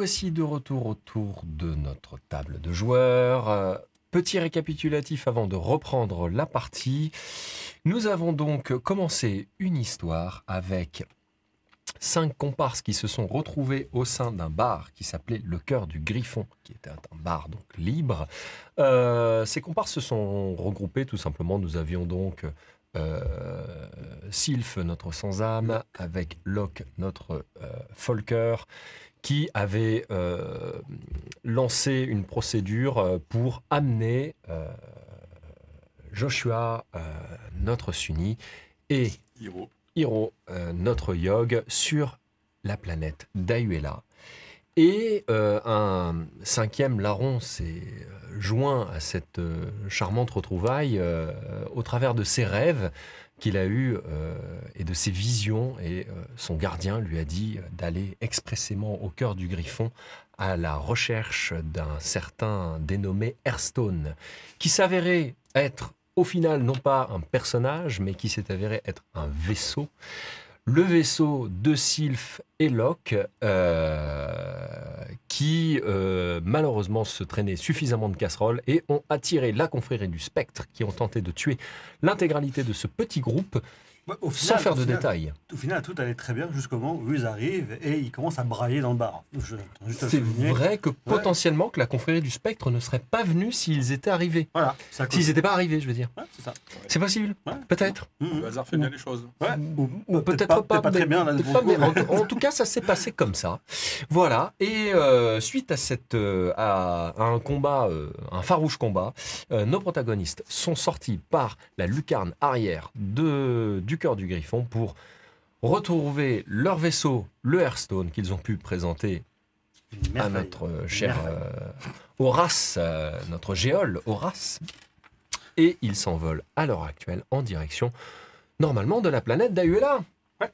voici de retour autour de notre table de joueurs. Petit récapitulatif avant de reprendre la partie. Nous avons donc commencé une histoire avec 5 comparses qui se sont retrouvés au sein d'un bar qui s'appelait Le Cœur du Griffon, qui était un bar donc libre. Ces comparses se sont regroupés tout simplement. Nous avions donc Sylph, notre sans-âme, avec Locke, notre Folker, qui avait lancé une procédure pour amener Joshua, notre Sunni, et Hiro, notre Yogg, sur la planète d'Ayuela. Et un 5e larron s'est joint à cette charmante retrouvaille au travers de ses rêves qu'il a eus et de ses visions. Et son gardien lui a dit d'aller expressément au cœur du Griffon à la recherche d'un certain dénommé Hearthstone, qui s'avérait être au final non pas un personnage, mais qui s'est avéré être un vaisseau. Le vaisseau de Sylph et Locke, qui malheureusement se traînaient suffisamment de casseroles et ont attiré la confrérie du Spectre, qui ont tenté de tuer l'intégralité de ce petit groupe, sans faire de détails. Au final, tout allait très bien jusqu'au moment où ils arrivent et ils commencent à brailler dans le bar. C'est vrai que potentiellement que la confrérie du Spectre ne serait pas venue s'ils étaient arrivés. Voilà. S'ils n'étaient pas arrivés, je veux dire. Ouais, c'est ça. C'est possible, peut-être. Le hasard fait bien les choses. Ouais. Ou peut-être pas, très bien. Là, mais en tout cas, ça s'est passé comme ça. Voilà. Et suite à un combat, un farouche combat, nos protagonistes sont sortis par la lucarne arrière du cœur du Griffon pour retrouver leur vaisseau, le Hearthstone, qu'ils ont pu présenter à notre cher Horace, notre géole Horace. Et ils s'envolent à l'heure actuelle en direction, normalement, de la planète d'Ayuela. Ouais.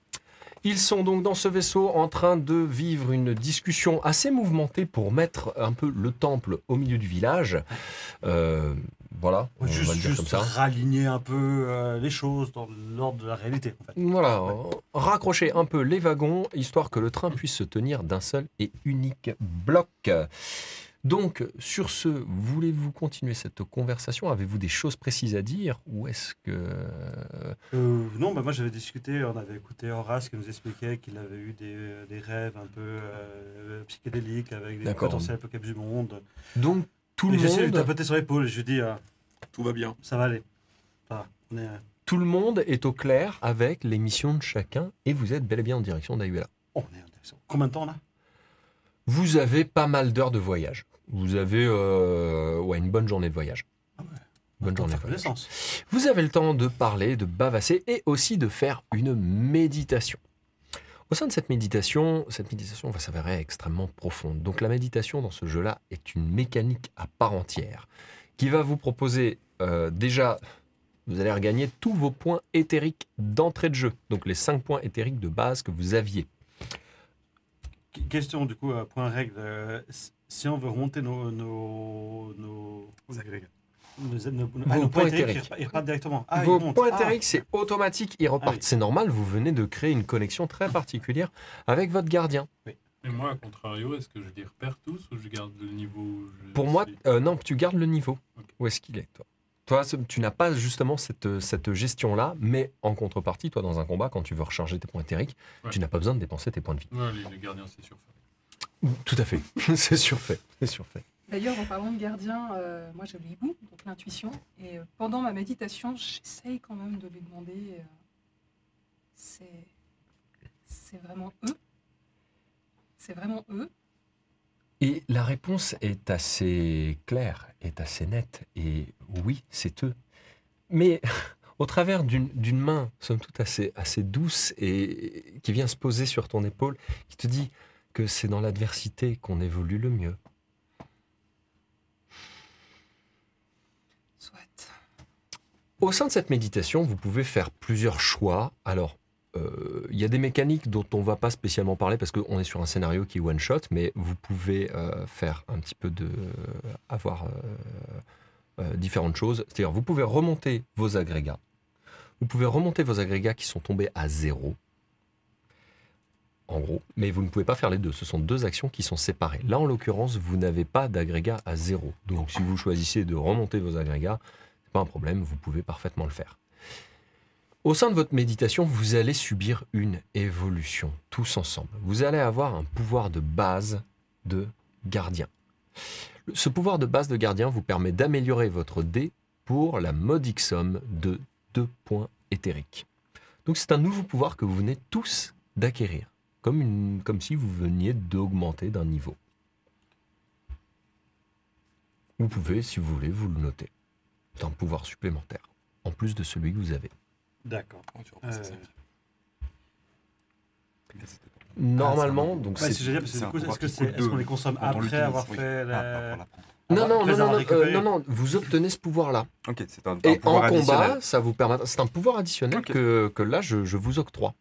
Ils sont donc dans ce vaisseau en train de vivre une discussion assez mouvementée pour mettre un peu le temple au milieu du village. Voilà, on va le dire comme ça. Raligner un peu les choses dans l'ordre de la réalité. En fait. Voilà, raccrocher un peu les wagons, histoire que le train puisse se tenir d'un seul et unique bloc. Donc, sur ce, voulez-vous continuer cette conversation? Avez-vous des choses précises à dire? Ou est-ce que... Non, moi j'avais discuté, on avait écouté Horace qui nous expliquait qu'il avait eu des rêves un peu psychédéliques avec des potentiels apocalypses du monde. Donc, tout le J'essaie de lui monde... tapoter sur l'épaule et je lui dis tout va bien. Ça va aller. Tout le monde est au clair avec les missions de chacun et vous êtes bel et bien en direction d'Ayuela. On est intéressant. Combien de temps là? Vous avez pas mal d'heures de voyage. Vous avez une bonne journée de voyage. Ah ouais. Bonne journée de voyage. Vous avez le temps de parler, de bavasser et aussi de faire une méditation. Au sein de cette méditation va s'avérer extrêmement profonde. Donc la méditation dans ce jeu-là est une mécanique à part entière qui va vous proposer déjà, vous allez regagner tous vos points éthériques d'entrée de jeu. Donc les 5 points éthériques de base que vous aviez. Question du coup, point règle. Si on veut remonter nos agrégats. Nos points éthériques, ils repartent directement. Vos points éthériques, c'est automatique, ils repartent. Oui. C'est normal, vous venez de créer une connexion très particulière avec votre gardien. Oui. Et moi, à contrario, est-ce que je les repère tous ou je garde le niveau Pour moi, non, tu gardes le niveau. Okay. Où est-ce qu'il est, toi? Toi, tu n'as pas justement cette gestion-là, mais en contrepartie, toi, dans un combat, quand tu veux recharger tes points éthériques, tu n'as pas besoin de dépenser tes points de vie. Ouais, les gardiens, c'est surfait. Tout à fait, c'est surfait, c'est surfait. D'ailleurs, en parlant de gardien, moi j'ai le hibou, donc l'intuition, et pendant ma méditation, j'essaye quand même de lui demander, c'est vraiment eux? C'est vraiment eux? Et la réponse est assez claire, est assez nette, et oui, c'est eux. Mais au travers d'une main, somme toute assez douce, et qui vient se poser sur ton épaule, qui te dit que c'est dans l'adversité qu'on évolue le mieux. Soit. Au sein de cette méditation, vous pouvez faire plusieurs choix. Alors, il y a des mécaniques dont on ne va pas spécialement parler parce qu'on est sur un scénario qui est one-shot, mais vous pouvez faire un petit peu avoir différentes choses. C'est-à-dire, vous pouvez remonter vos agrégats. Vous pouvez remonter vos agrégats qui sont tombés à 0. en gros, mais vous ne pouvez pas faire les deux. Ce sont deux actions qui sont séparées. Là, en l'occurrence, vous n'avez pas d'agrégat à 0. Donc, si vous choisissez de remonter vos agrégats, ce n'est pas un problème, vous pouvez parfaitement le faire. Au sein de votre méditation, vous allez subir une évolution, tous ensemble. Vous allez avoir un pouvoir de base de gardien. Ce pouvoir de base de gardien vous permet d'améliorer votre dé pour la modique somme de 2 points éthériques. Donc c'est un nouveau pouvoir que vous venez tous d'acquérir, comme si vous veniez d'augmenter d'un niveau. Vous pouvez, si vous voulez, vous le noter. C'est un pouvoir supplémentaire, en plus de celui que vous avez. D'accord. Normalement, donc c'est génial parce que du coup, est-ce qu'on les consomme après avoir fait la... Non, vous obtenez ce pouvoir-là. Ok, c'est un Et pouvoir en combat, additionnel. ça vous permet. C'est un pouvoir additionnel Ok. que là, je vous octroie.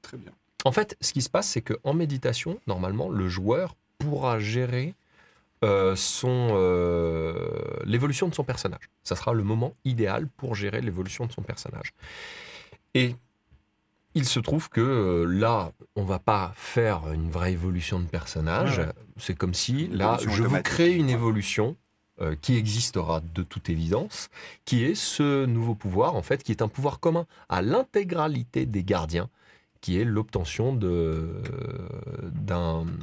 Très bien. En fait, ce qui se passe, c'est qu'en méditation, normalement, le joueur pourra gérer l'évolution de son personnage. Ça sera le moment idéal pour gérer l'évolution de son personnage. Et il se trouve que là, on va pas faire une vraie évolution de personnage. Ouais. C'est comme si, Une là, évolution je vous automatique. crée une Ouais. évolution qui existera de toute évidence, qui est ce nouveau pouvoir, en fait, qui est un pouvoir commun à l'intégralité des gardiens, qui est l'obtention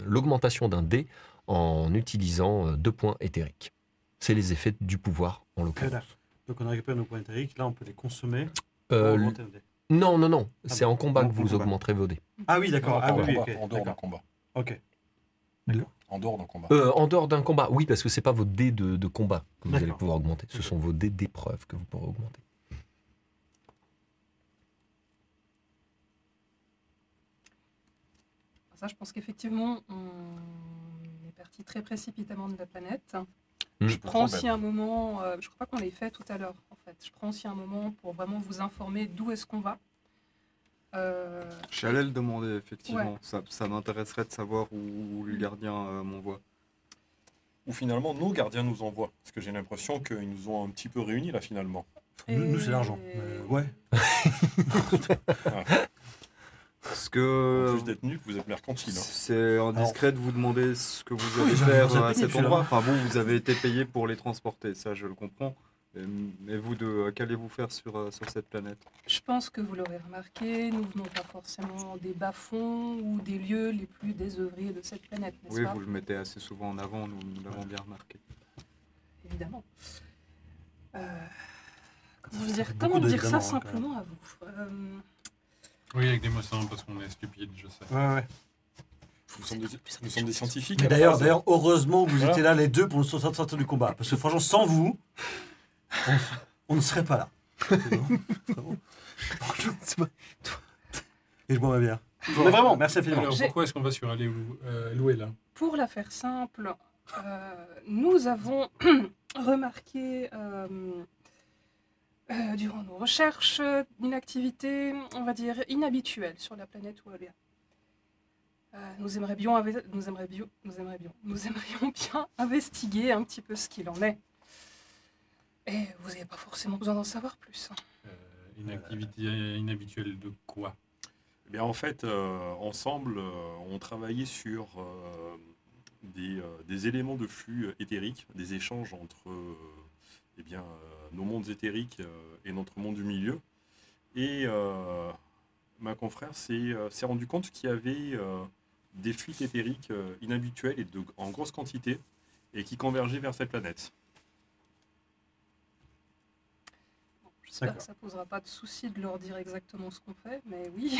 l'augmentation d'un dé en utilisant 2 points éthériques. C'est les effets du pouvoir, en l'occurrence. Donc on récupère nos points éthériques, là on peut les consommer pour Euh, augmenter le dé. non, c'est en combat en que vous combat. augmenterez vos dés. Ah oui, d'accord. Ah oui, ok. En dehors d'un D'accord. combat. Ok. En dehors d'un combat. En dehors d'un combat, oui, parce que c'est pas vos dés de combat que vous allez D'accord. pouvoir augmenter. Ce Ok. sont vos dés d'épreuve que vous pourrez augmenter. Ça, je pense qu'effectivement, on est parti très précipitamment de la planète. Mm. Je prends aussi un moment, je crois qu'on l'ait fait tout à l'heure, en fait. Je prends aussi un moment pour vraiment vous informer d'où est-ce qu'on va. J'allais le demander, effectivement. Ouais. Ça m'intéresserait de savoir où le gardien m'envoie. Ou finalement, nos gardiens nous envoient. Parce que j'ai l'impression qu'ils nous ont un petit peu réunis là finalement. Nous, c'est l'argent. Ouais. Parce En que plus d'être nus, vous êtes mercantile. Hein. c'est indiscret de vous demander ce que vous allez Oui, faire vous êtes à payé, cet puis là. endroit. Enfin bon, vous avez été payé pour les transporter, ça je le comprends. Mais vous deux, qu'allez-vous faire sur cette planète? Je pense que vous l'aurez remarqué, nous venons pas forcément des bas-fonds ou des lieux les plus désœuvrés de cette planète, n'est-ce Oui, pas? vous le mettez assez souvent en avant, nous l'avons bien remarqué. Évidemment. Ça fait Comment beaucoup dire ça d'éléments, hein, simplement à vous? Oui, avec des mots simples parce qu'on est stupide, je sais. Ouais. Nous sommes des scientifiques. Mais à la d'ailleurs, base. heureusement que vous Voilà. étiez là les deux pour nous sortir du combat. Parce que franchement, sans vous, on ne serait pas là. Et je bois bien. Mais vraiment, merci infiniment. Alors pourquoi est-ce qu'on va sur aller louer là? Pour la faire simple, nous avons remarqué durant nos recherches une activité, on va dire, inhabituelle sur la planète Oualia. Nous aimerions bien investiguer un petit peu ce qu'il en est. Et vous n'avez pas forcément besoin d'en savoir plus. Une activité inhabituelle de quoi? Eh bien, en fait, ensemble, on travaillait sur des éléments de flux éthériques, des échanges entre nos mondes éthériques et notre monde du milieu. Et ma confrère s'est rendu compte qu'il y avait des fuites éthériques inhabituelles et en grosse quantité et qui convergeaient vers cette planète. J'espère D'accord. que ça ne posera pas de souci de leur dire exactement ce qu'on fait, mais oui.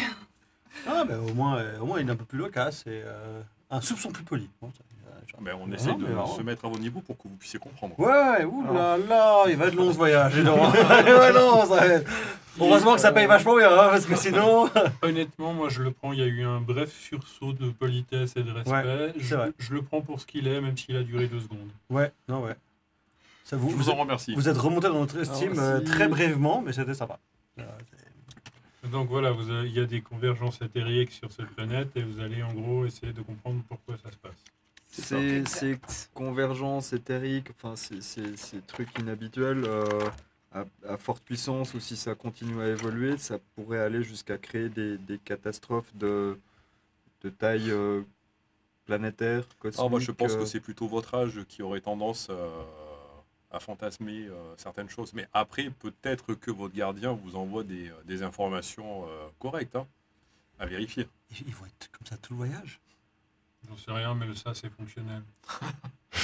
Ah, ben au moins, il est un peu plus loquace et un soupçon plus poli. Bon, Ben, on Non, essaie de mais vraiment. se mettre à vos niveaux pour que vous puissiez comprendre. Ouais, oulala, il va être long ce voyage. dis donc. Ouais, non, ça va être- Heureusement que ça paye vachement bien, hein, parce que sinon. Honnêtement, moi je le prends, il y a eu un bref sursaut de politesse et de respect. Ouais, c'est vrai. Je le prends pour ce qu'il est, même s'il a duré 2 secondes. Ouais, non, ouais. Ça Je vous en remercie. vous êtes remonté dans notre estime Alors, si- très brièvement, mais c'était sympa. Donc voilà, il y a des convergences éthériques sur cette planète et vous allez en gros essayer de comprendre pourquoi ça se passe. Ces convergences éthériques, enfin ces trucs inhabituels, à forte puissance, ou si ça continue à évoluer, ça pourrait aller jusqu'à créer des catastrophes de taille planétaire, cosmique. Alors moi je pense que c'est plutôt votre âge qui aurait tendance à fantasmer certaines choses. Mais après, peut-être que votre gardien vous envoie des informations correctes, hein, à vérifier. Ils vont être comme ça tout le voyage. J'en sais rien, mais ça, c'est fonctionnel.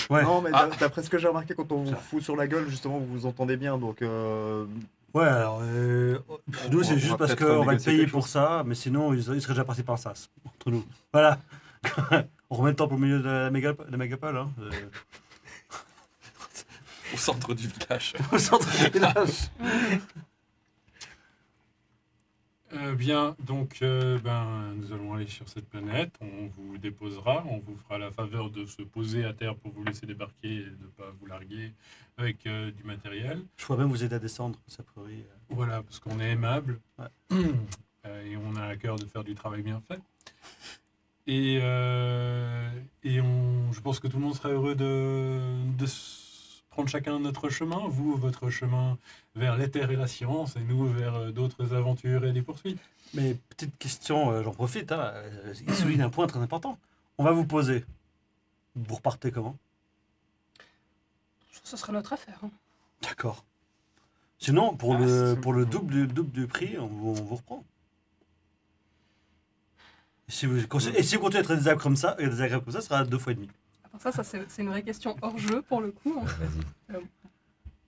Ouais. Non, mais d'après ce que j'ai remarqué, quand on vous fout sur la gueule, justement, vous vous entendez bien. Donc, Ouais, alors, nous, c'est on juste va parce peut-être qu'on va le négocier payer quelque pour chose. ça, mais sinon, il serait déjà parti par le sas, entre nous. Voilà. On remet le temple au milieu de la mégapole. Hein. Au centre du village. Au centre du village. Bien, donc nous allons aller sur cette planète, on vous déposera, on vous fera la faveur de se poser à terre pour vous laisser débarquer et de ne pas vous larguer avec du matériel. Je pourrais même vous aider à descendre, ça pourrait. Voilà, parce qu'on est aimable Ouais. et on a à cœur de faire du travail bien fait. Et je pense que tout le monde serait heureux de prendre chacun notre chemin, vous, votre chemin vers l'éther et la science, et nous vers d'autres aventures et des poursuites. Mais petite question, j'en profite, hein, il souligne un point très important. On va vous poser. Vous repartez comment? Ce sera notre affaire. Hein. D'accord. Sinon, pour le double du prix, on vous reprend. Et si vous continuez à être désagréable comme ça, ce sera 2 fois et demi. Alors ça c'est une vraie question hors jeu pour le coup. Hein. Vas-y.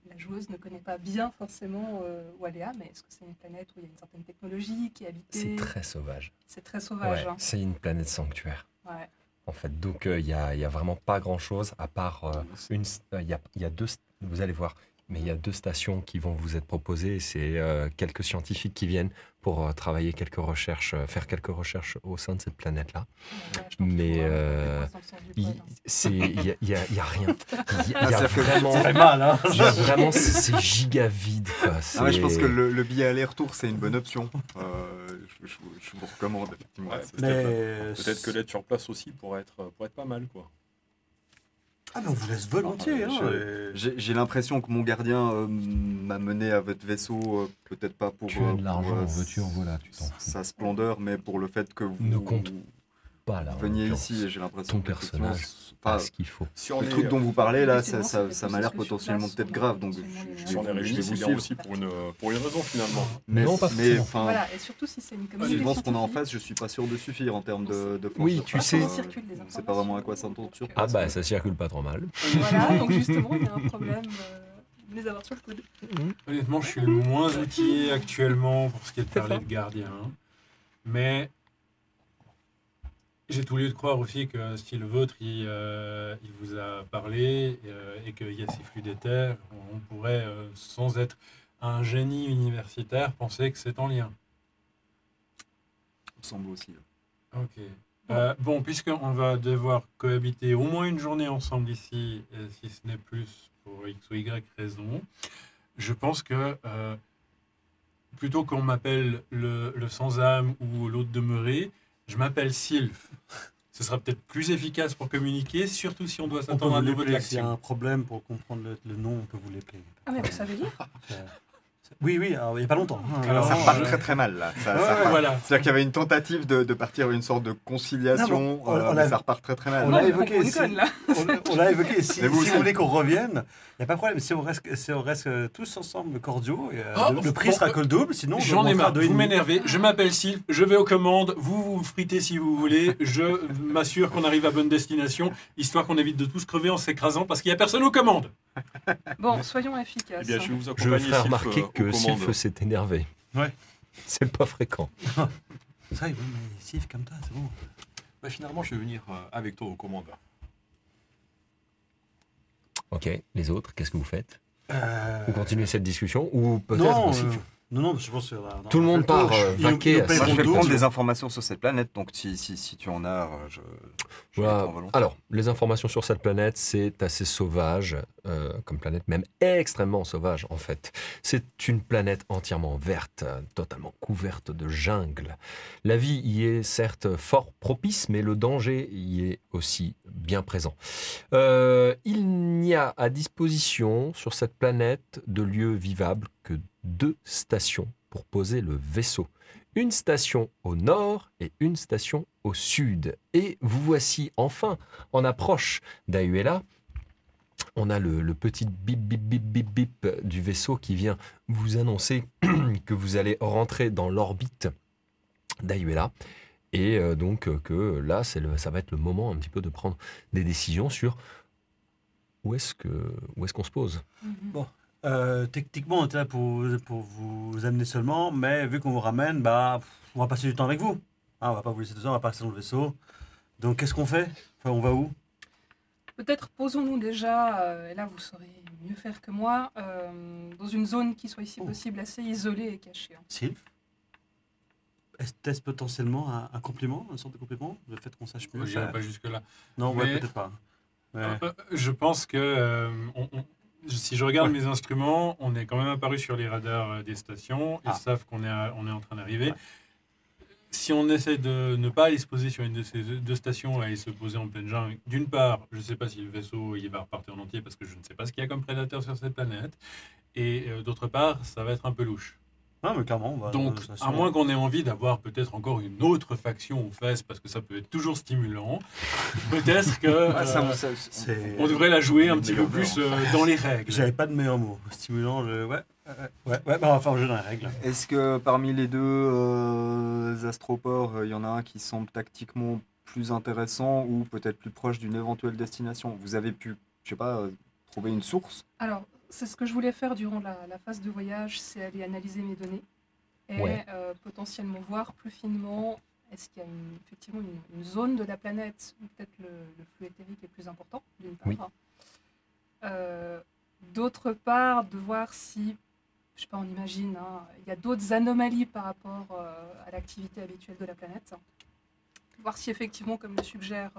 La joueuse ne connaît pas bien forcément Walea, mais est-ce que c'est une planète où il y a une certaine technologie qui est habitée? C'est très sauvage. C'est très sauvage. Ouais, Hein. c'est une planète sanctuaire. Ouais. En fait, donc il y a vraiment pas grand-chose à part il y a 2, vous allez voir, mais il y a 2 stations qui vont vous être proposées. C'est quelques scientifiques qui viennent pour travailler quelques recherches, faire quelques recherches au sein de cette planète-là. Mais il y a rien. Il y a vraiment, Ça fait mal, hein. c'est giga vide. Quoi. Ah ouais, je pense que le billet aller-retour, c'est une bonne option. Je vous recommande, effectivement. Ouais, Mais peut-être que l'être sur place aussi pourrait être pas mal, quoi. Ah, mais on vous laisse volontiers. Hein, J'ai l'impression que mon gardien m'a mené à votre vaisseau, peut-être pas pour, Tu as de l'argent, en veux-tu, en voilà, tu t'en fous. sa splendeur, mais pour le fait que vous Ne compte pas là. en veniez l'occurrence. ici. Et j'ai l'impression Ton que, effectivement, personnage enfin, a ce qu'il faut. Si on le est, truc dont vous parlez là, Effectivement, ça m'a l'air parce que sur potentiellement place, peut-être on grave, a donc potentiellement les je si on est vais réunis, c'est vous bien suivre. aussi pour une raison, finalement. Mais, Non, pas mais forcément. enfin, Voilà, et surtout si c'est une communauté suivant ce qu'on a en scientifique. face, je suis pas sûr de suffire en termes de force. Oui, tu sais- Comment circulent les C'est pas vraiment à quoi informations, s'entendre sur donc, Ah bah ça circule pas trop mal. Voilà, donc justement, il y a un problème de les avoir sur le coude. Honnêtement, je suis le moins outillé actuellement pour ce qui est de C'est parler ça. de gardien. Mais j'ai tout lieu de croire aussi que si le vôtre, il vous a parlé et qu'il y a ces flux d'éther, on pourrait, sans être un génie universitaire, penser que c'est en lien. Il me semble aussi. Ok. Bon, puisqu'on va devoir cohabiter au moins une journée ensemble ici, si ce n'est plus pour X ou Y raison, je pense que plutôt qu'on m'appelle le sans-âme ou l'autre demeuré, je m'appelle Sylph. Ce sera peut-être plus efficace pour communiquer, surtout si on doit on peut s'attendre à un vous nouveau de l'épeler. S'il y a l'action. un problème pour comprendre le nom, on peut vous l'épeler. Ah, mais vous savez lire? Oui, alors, il n'y a pas longtemps. Hein, Alors, Ça Non, repart je- très très mal là. Ça Ouais, repart. Voilà. C'est-à-dire qu'il y avait une tentative de partir une sorte de conciliation, Non, mais on mais a- ça repart très très mal. on Non, l'a mais évoqué on ici. déconne, là. On l'a évoqué. Si Mais vous vous aussi. voulez qu'on revienne, il n'y a pas de problème. Si on reste tous ensemble cordiaux, et, Oh, le prix bon, sera que le double. Sinon, on J'en ai augmentera marre, de vous 2,5. m'énervez, je m'appelle Sylph, je vais aux commandes, vous fritez si vous voulez, je m'assure qu'on arrive à bonne destination, histoire qu'on évite de tous crever en s'écrasant parce qu'il n'y a personne aux commandes. Bon, soyons Eh efficaces. bien, je vais vous Je accompagner, ferai remarquer Sylph, que aux Sylph commandes. s'est énervé. Ouais. C'est pas fréquent. Ça, mais Sif, comme ça, c'est bon. Bah, finalement, je vais venir avec toi aux commandes. Ok, les autres, qu'est-ce que vous faites? Euh, Vous continuez cette discussion ou peut-être non, aussi non, je pense que Tout le monde part, vaquer à Moi, je Bon, vais donc, prendre je- des informations sur cette planète, donc si tu en as, je Voilà. les prends volontiers. Alors, les informations sur cette planète, c'est assez sauvage comme planète, même extrêmement sauvage en fait. C'est une planète entièrement verte, totalement couverte de jungle. La vie y est certes fort propice, mais le danger y est aussi bien présent. Il n'y a à disposition sur cette planète de lieux vivables que 2 stations pour poser le vaisseau. Une station au nord et une station au sud. Et vous voici enfin en approche d'Ayuela. On a le petit bip, bip, bip, bip, bip du vaisseau qui vient vous annoncer que vous allez rentrer dans l'orbite d'Ayuela. Et donc que là, ça va être le moment un petit peu de prendre des décisions sur où est-ce qu'on se pose. Bon, techniquement, on était là pour vous amener seulement, mais vu qu'on vous ramène, on va passer du temps avec vous. On va pas vous laisser 2 ans, on va passer dans le vaisseau. Donc qu'est-ce qu'on fait? Enfin, on va où? Peut-être posons-nous déjà, et là vous saurez mieux faire que moi, dans une zone qui soit ici possible assez isolée et cachée. Sylph, est-ce potentiellement un compliment, une sorte de compliment, le fait qu'on sache mieux? Je n'irai pas jusque-là. Non, Mais- ouais, peut-être pas. Ouais. Je pense que si je regarde mes instruments, on est quand même apparu sur les radars des stations. Ils savent qu'on est en train d'arriver. Ouais. Si on essaie de ne pas aller se poser sur une de ces 2 stations et se poser en pleine jungle, d'une part, je ne sais pas si le vaisseau il va repartir en entier parce que je ne sais pas ce qu'il y a comme prédateur sur cette planète. Et d'autre part, ça va être un peu louche. Non, mais clairement, on va. Donc, à moins qu'on ait envie d'avoir peut-être encore une autre faction aux fesses, parce que ça peut être toujours stimulant, peut-être que on devrait la jouer un petit peu plus dans les règles. J'avais pas de meilleur mot. Stimulant, ouais, on va faire le jeu dans les règles. Est-ce que parmi les 2 astroports, il y en a un qui semble tactiquement plus intéressant ou peut-être plus proche d'une éventuelle destination? Vous avez pu, je sais pas, trouver une source? Alors, c'est ce que je voulais faire durant la phase de voyage, c'est aller analyser mes données et potentiellement voir plus finement est-ce qu'il y a effectivement une zone de la planète où peut-être le flux éthérique est plus important, d'une part. Oui. D'autre part, de voir si, je sais pas, on imagine, il y a d'autres anomalies par rapport à l'activité habituelle de la planète. Voir si effectivement, comme le suggère...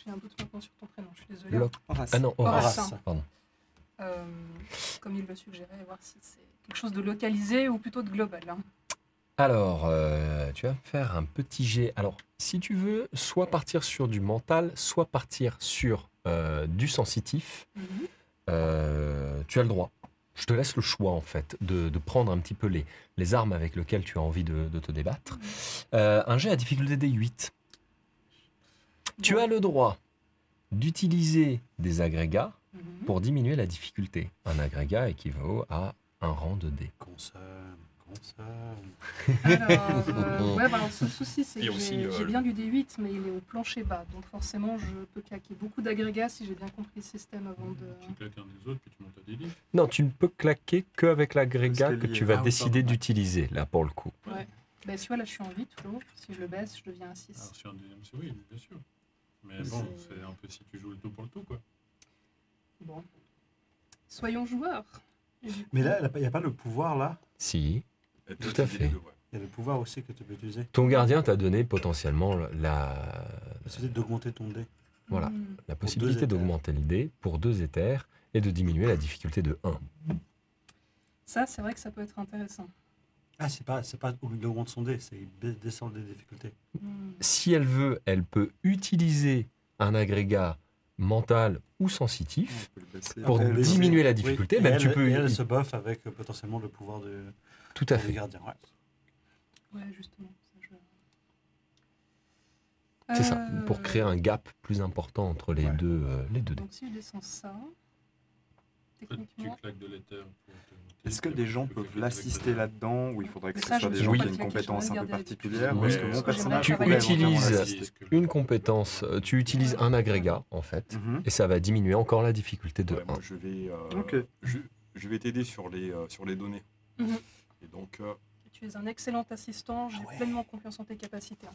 J'ai un doute maintenant sur ton prénom, je suis désolée. Ah non, Horace. Pardon. Comme il le suggérait, voir si c'est quelque chose de localisé ou plutôt de global. Alors, tu vas faire un petit jet. Alors, si tu veux, soit partir sur du mental, soit partir sur du sensitif, tu as le droit. Je te laisse le choix, en fait, de prendre un petit peu les armes avec lesquelles tu as envie de te débattre. Un jet à difficulté des 8. Tu as le droit d'utiliser des agrégats pour diminuer la difficulté. Un agrégat équivaut à un rang de dés. Consomme. Alors, le seul souci, c'est Et que aussi, j'ai bien du D8, mais il est au plancher bas. Donc forcément, je peux claquer beaucoup d'agrégats si j'ai bien compris le système avant de... Tu claques un des autres, puis tu montes à des livres. Non, tu ne peux claquer qu'avec l'agrégat que tu vas décider pardon. d'utiliser, là, pour le coup. Ouais. Ben, tu vois, là, je suis en 8, Flo. Si je le baisse, je deviens un 6. Alors, sur un deuxième, oui, bien sûr. Mais bon, c'est un peu si tu joues le tout pour le tout, quoi. Bon. Soyons joueurs. Mais là, il n'y a pas le pouvoir, là? Si, tout à fait. Il y a le pouvoir aussi que tu peux utiliser. Ton gardien t'a donné potentiellement la C'est d'augmenter ton dé. Voilà. la deux possibilité éthers. d'augmenter le dé pour 2 éthers et de diminuer la difficulté de 1. Ça, c'est vrai que ça peut être intéressant. Ah, c'est pas d'augmenter son dé, c'est descendre des difficultés. Si elle veut, elle peut utiliser un agrégat mental ou sensitif pour Après, elle diminuer essaie- la difficulté. Oui, Même et tu elle, peux. et elle se buff avec potentiellement le pouvoir Tout à du fait. gardien. Ouais. Ouais, justement. C'est ça. Pour créer un gap plus important entre les deux dés. Donc si je descends ça, Tu techniquement... claques de l'éther. Est-ce que des gens peuvent l'assister là-dedans ou il faudrait que Mais ce ça, soit je des me gens suis qui pas aient une claqué, compétence j'aimerais un peu regarder particulière? Oui. Parce que mon Parce que personnage Tu j'aimerais pourrait éventuellement utilises l'assister. une compétence, tu utilises un agrégat en fait, Mhm. et ça va diminuer encore la difficulté de 1. Moi, je Ok. vais t'aider sur les données. Mhm. Et donc, Tu es un excellent assistant, j'ai pleinement confiance en tes capacités.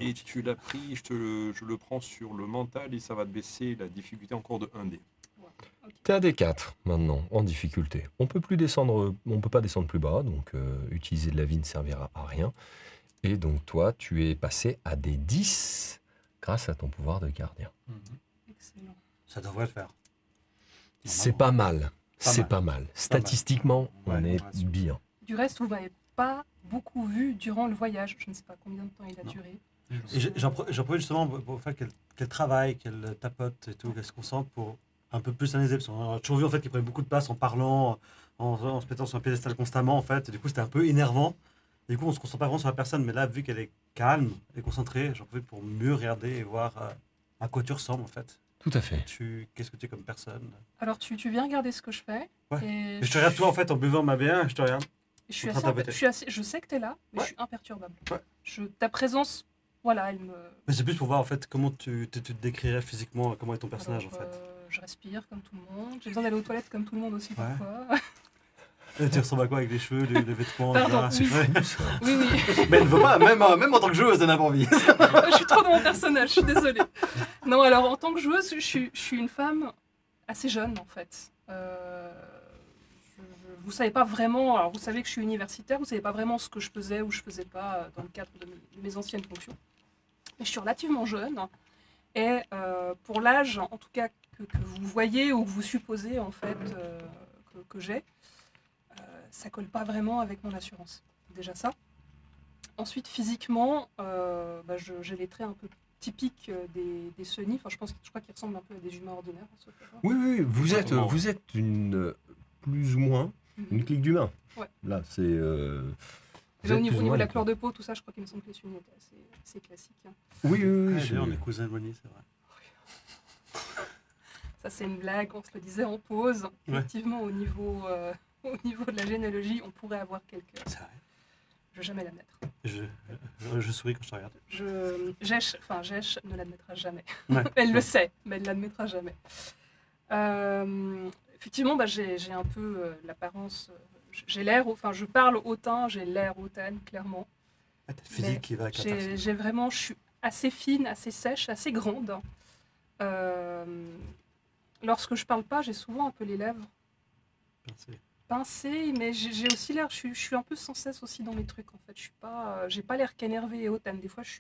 et tu l'as pris, je le prends sur le mental et ça va te baisser la difficulté encore de 1 dé. T'es à D4 maintenant, en difficulté. On peut pas descendre plus bas, donc utiliser de la vie ne servira à rien. Et donc toi, tu es passé à des 10 grâce à ton pouvoir de gardien. Excellent. Ça devrait le faire. C'est pas mal. C'est mal. pas mal. Statistiquement, on Ouais, est ouais, bien. Du reste, vous m'avez pas beaucoup vu durant le voyage. Je ne sais pas combien de temps il a Non. duré. Et j'en profite justement pour faire qu'elle travaille, qu'elle tapote et tout, qu'elle se concentre pour un peu plus analyser. Parce qu'on a toujours vu en fait qu'il prenait beaucoup de place en parlant en se mettant sur un piédestal constamment, en fait. Et du coup, c'était un peu énervant. Et du coup, on se concentre pas vraiment sur la personne, mais là, vu qu'elle est calme et concentrée, j'en profite pour mieux regarder et voir à quoi tu ressembles, en fait. Tout à fait. Qu'est-ce que tu es comme personne? Alors, tu viens regarder ce que je fais. Ouais. Et Et je te regarde toi, en fait, en buvant ma bière, je te regarde. Je suis en train de tapoter. je sais que tu es là, mais Ouais. je suis imperturbable. Ouais. Ta présence, voilà, elle me... Mais c'est plus pour voir, en fait, comment tu te décrirais physiquement, comment est ton personnage, Alors, en fait. Je respire comme tout le monde. J'ai besoin d'aller aux toilettes comme tout le monde aussi Ouais. parfois. Et tu ressembles à quoi avec les cheveux, les vêtements, Pardon, etc. oui. Ouais. Oui, oui. Mais elle ne veut pas, même en tant que joueuse, elle n'a pas envie. Je suis trop dans mon personnage, je suis désolée. Non, alors en tant que joueuse, je suis une femme assez jeune en fait. Vous savez pas vraiment, alors vous savez que je suis universitaire, vous savez pas vraiment ce que je faisais ou je faisais pas dans le cadre de mes anciennes fonctions. Mais je suis relativement jeune et pour l'âge, en tout cas que vous voyez ou que vous supposez en fait que j'ai, ça colle pas vraiment avec mon assurance. Déjà ça. Ensuite, physiquement, j'ai les traits un peu typiques des Sunny. Enfin, je crois qu'ils ressemblent un peu à des humains ordinaires. Sauf erreur. Oui, vous êtes une plus ou moins une Mhm. clique d'humains. Ouais. Là, c'est. Et vous là, êtes au niveau plus ou de moins la une couleur de peau, tout ça, je crois qu'il me semble que les Sunny étaient assez classiques. Hein. Oui, Ouais, je- d'ailleurs, on est cousins éloignés, c'est vrai. Ça, c'est une blague, on se le disait en pause. Ouais. Effectivement, au niveau de la généalogie, on pourrait avoir quelques... C'est vrai. Je vais jamais l'admettre. Je souris quand je te regarde. Jesh ne l'admettra jamais. Ouais. Elle le sait, mais elle ne l'admettra jamais. Effectivement, j'ai un peu l'apparence... j'ai l'air... Enfin, je parle hautain, j'ai l'air hautaine, clairement. Ah, t'as le physique Mais qui va avec la personne. J'ai vraiment... Je suis assez fine, assez sèche, assez grande. Lorsque je parle pas, j'ai souvent un peu les lèvres pincées, mais j'ai aussi l'air... Je suis un peu sans cesse aussi dans mes trucs, en fait. Je suis pas... j'ai pas l'air qu'énervée et hautaine. Des fois, je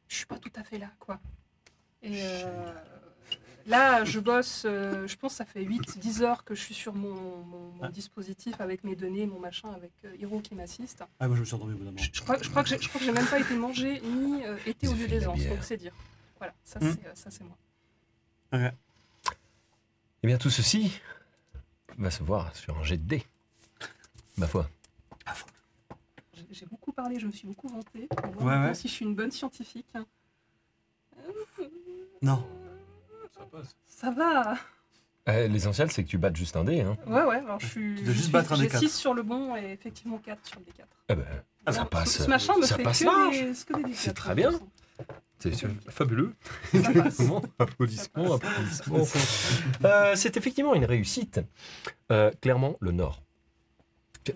suis pas tout à fait là, quoi. Et là, je bosse... je pense que ça fait 8-10 heures que je suis sur mon dispositif avec mes données, mon machin, avec Hiro qui m'assiste. Ah, moi je me suis endormi au bout d'un moment. Je crois que j'ai même pas été mangé ni été au lieu des anses, donc c'est dire. Voilà, ça c'est moi. Eh bien, tout ceci va se voir sur un jet de dés. Ma foi. J'ai beaucoup parlé, je me suis beaucoup vantée. On va Ouais, voir ouais. si je suis une bonne scientifique. Non. Ça passe. Ça va. L'essentiel, c'est que tu battes juste un dé. Hein. Ouais, alors je suis... Tu dois juste battre un J'ai des 6 sur le bon et effectivement 4 sur le D4. Eh ben, ça Alors, passe. Ce machin me ça fait passe que large. des D4. C'est très bien. C'est fabuleux. Ça passe. Applaudissements. C'est effectivement une réussite. Clairement, le nord.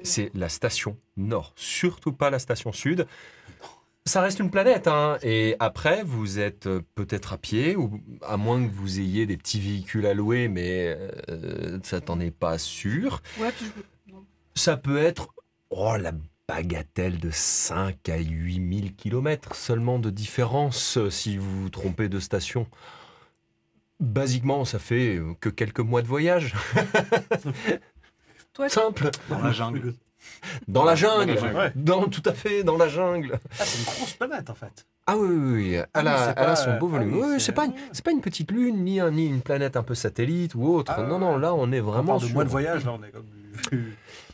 C'est la station nord, surtout pas la station sud. Ça reste une planète, hein. Et après, vous êtes peut-être à pied, ou à moins que vous ayez des petits véhicules à louer, mais ça t'en est pas sûr. Ouais, puis non. Ça peut être la bagatelle de 5 à 8 000 kilomètres seulement de différence si vous vous trompez de station. Basiquement, ça fait que quelques mois de voyage. Toi, Simple. Dans la jungle. Dans la jungle. Ouais. Tout à fait, dans la jungle. Ah, c'est une grosse planète en fait. Ah oui. Elle Ah oui, a, c'est elle a pas- son beau ah volume. oui, Oui, c'est- c'est pas une petite lune, ni une planète un peu satellite ou autre. Ah non, là, on est On vraiment parle de sur... mois de voyage, là on est comme.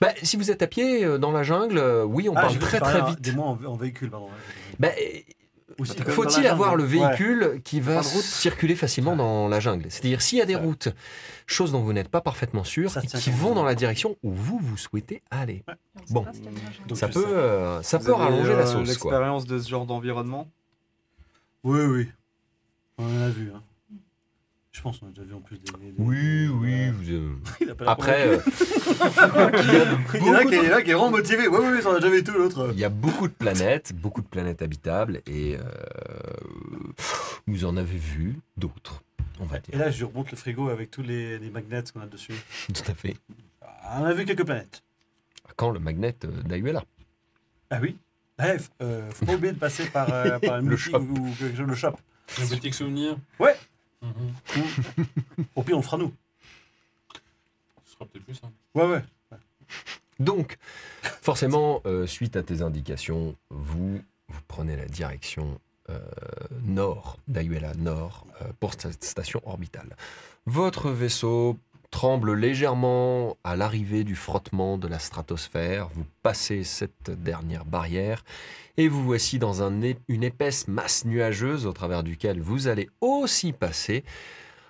Bah, si vous êtes à pied dans la jungle, oui, on parle j'ai très cru que tu très parlais vite. Des mois en véhicule, pardon. Bah, Ou si t'es comme faut-il dans la avoir jungle. le véhicule qui va Pas de route. circuler facilement dans la jungle? C'est-à-dire, s'il y a des Ouais. routes, choses dont vous n'êtes pas parfaitement sûr, Ça se et tient qui quand vont même. dans la direction où vous souhaitez aller. on sait Bon. pas ce qu'il y a de machin. Donc, Ça je peut, ça Vous peut avez, rallonger la sauce, quoi. l'expérience de ce genre d'environnement? Oui. On en a vu. Hein. Je pense qu'on a déjà vu en plus des. Oui. Ouais. Il a pas l'air Après, convaincu. Il y en a qui est vraiment motivé. Oui, ça on a déjà vu tout l'autre. il y a beaucoup de planètes habitables, et vous en avez vu d'autres, on va Et dire. là, je lui remonte le frigo avec tous les magnets qu'on a dessus. Tout à fait. On a vu quelques planètes. Quand le magnet d'Ayuela. Ah oui. Bref, faut pas oublier de passer par une Le boutique shop. ou quelque chose, le shop. Un boutique souvenir. Ouais. Mhm. Au pire, on le fera nous. Ce sera peut-être plus simple. Ouais. Donc, forcément, suite à tes indications, vous prenez la direction nord, d'Ayuela nord, pour cette station orbitale. Votre vaisseau tremble légèrement à l'arrivée du frottement de la stratosphère. Vous passez cette dernière barrière et vous voici dans une épaisse masse nuageuse au travers duquel vous allez aussi passer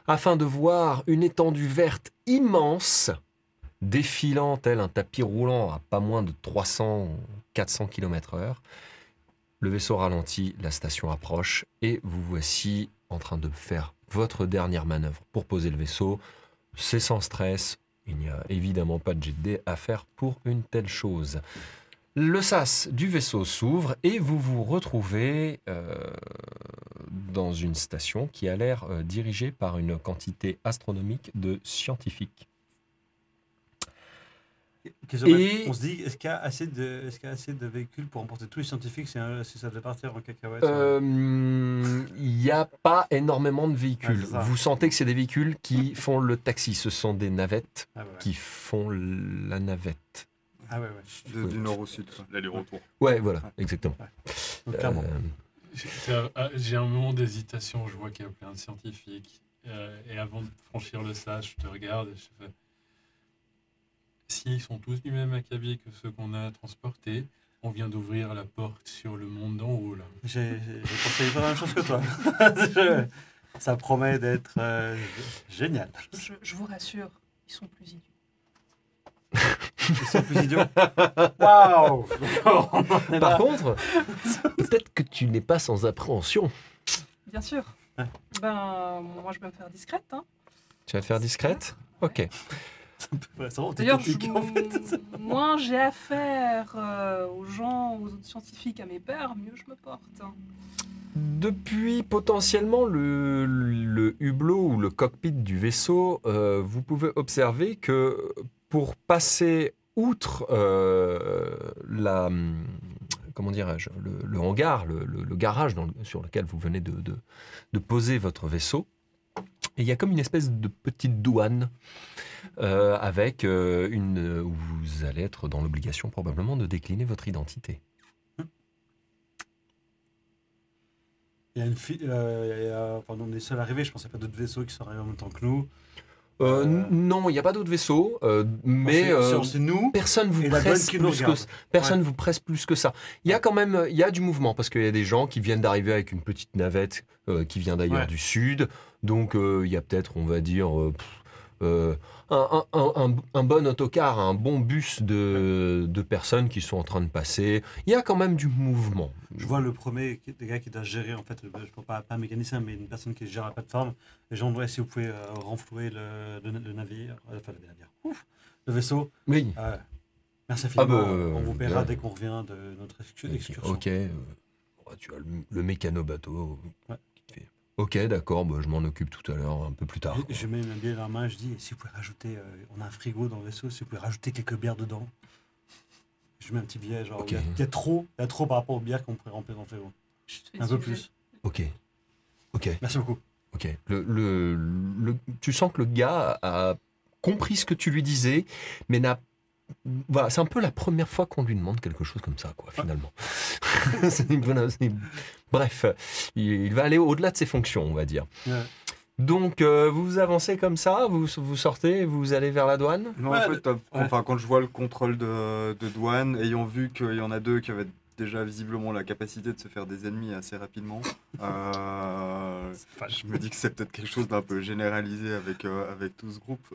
afin de voir une étendue verte immense défilant tel un tapis roulant à pas moins de 300-400 km/h. Le vaisseau ralentit, la station approche et vous voici en train de faire votre dernière manœuvre pour poser le vaisseau. C'est sans stress, il n'y a évidemment pas de jet de dés à faire pour une telle chose. Le sas du vaisseau s'ouvre et vous vous retrouvez dans une station qui a l'air dirigée par une quantité astronomique de scientifiques. Et... On se dit, est-ce qu'il y a assez de véhicules pour emporter tous les scientifiques si ça devait partir en cacahuète Il n'y a pas énormément de véhicules. Ah, vous sentez que c'est des véhicules qui font le taxi. Ce sont des navettes qui font la navette. Ah ouais. Du nord au sud. L'aller-retour. Ouais, voilà, exactement. Donc, clairement. J'ai un moment d'hésitation, je vois qu'il y a plein de scientifiques. Et avant de franchir le sas, je te regarde et je fais... S'ils sont tous du même acabit que ceux qu'on a transportés, on vient d'ouvrir la porte sur le monde d'en haut, là. J'ai pensé pas la même chose que toi. Ça promet d'être génial. Je vous rassure, ils sont plus idiots. Ils sont plus idiots. Waouh. Par contre, peut-être que tu n'es pas sans appréhension. Bien sûr. Ouais. Moi, je vais me faire discrète. Hein. Tu vas faire discrète ? Ok. D'ailleurs, moins j'ai affaire aux gens, aux autres scientifiques, à mes pairs, mieux je me porte. Depuis potentiellement le hublot ou le cockpit du vaisseau, vous pouvez observer que pour passer outre comment dirais-je, le hangar, le garage sur lequel vous venez de poser votre vaisseau, il y a comme une espèce de petite douane avec où vous allez être dans l'obligation probablement de décliner votre identité. Il y a une fille, on est seul arrivé, je pense qu'il n'y a pas d'autres vaisseaux qui sont arrivés en même temps que nous. Non, il n'y a pas d'autres vaisseaux, mais c'est nous. Personne vous presse plus que ça. Il y a quand même, il y a du mouvement parce qu'il y a des gens qui viennent d'arriver avec une petite navette qui vient d'ailleurs du sud. Donc il y a peut-être, on va dire, un bon autocar, un bon bus de personnes qui sont en train de passer. Il y a quand même du mouvement. Je vois le premier des gars qui doit gérer, en fait, je ne parle pas un mécanicien, mais une personne qui gère la plateforme. Les gens, si vous pouvez renflouer le navire, le vaisseau. Oui. Merci infiniment. On vous paiera dès qu'on revient de notre excursion. Ok. Tu as le mécano bateau. Ouais. Ok, d'accord, je m'en occupe tout à l'heure, un peu plus tard. Je mets une bière dans la main, je dis, si vous pouvez rajouter, on a un frigo dans le vaisseau, si vous pouvez rajouter quelques bières dedans. Je mets un petit billet, genre, okay. il y a trop par rapport aux bières qu'on pourrait remplir dans le frigo. Un peu plus. Ok. Merci beaucoup. Ok. Tu sens que le gars a compris ce que tu lui disais, mais voilà, c'est un peu la première fois qu'on lui demande quelque chose comme ça, quoi, finalement. Bref, il va aller au-delà de ses fonctions, on va dire. Ouais. Donc, vous avancez comme ça, vous sortez, vous allez vers la douane ? Non, en fait, quand je vois le contrôle de douane, ayant vu qu'il y en a deux qui avaient déjà visiblement la capacité de se faire des ennemis assez rapidement, je me dis que c'est peut-être quelque chose d'un peu généralisé avec tout ce groupe.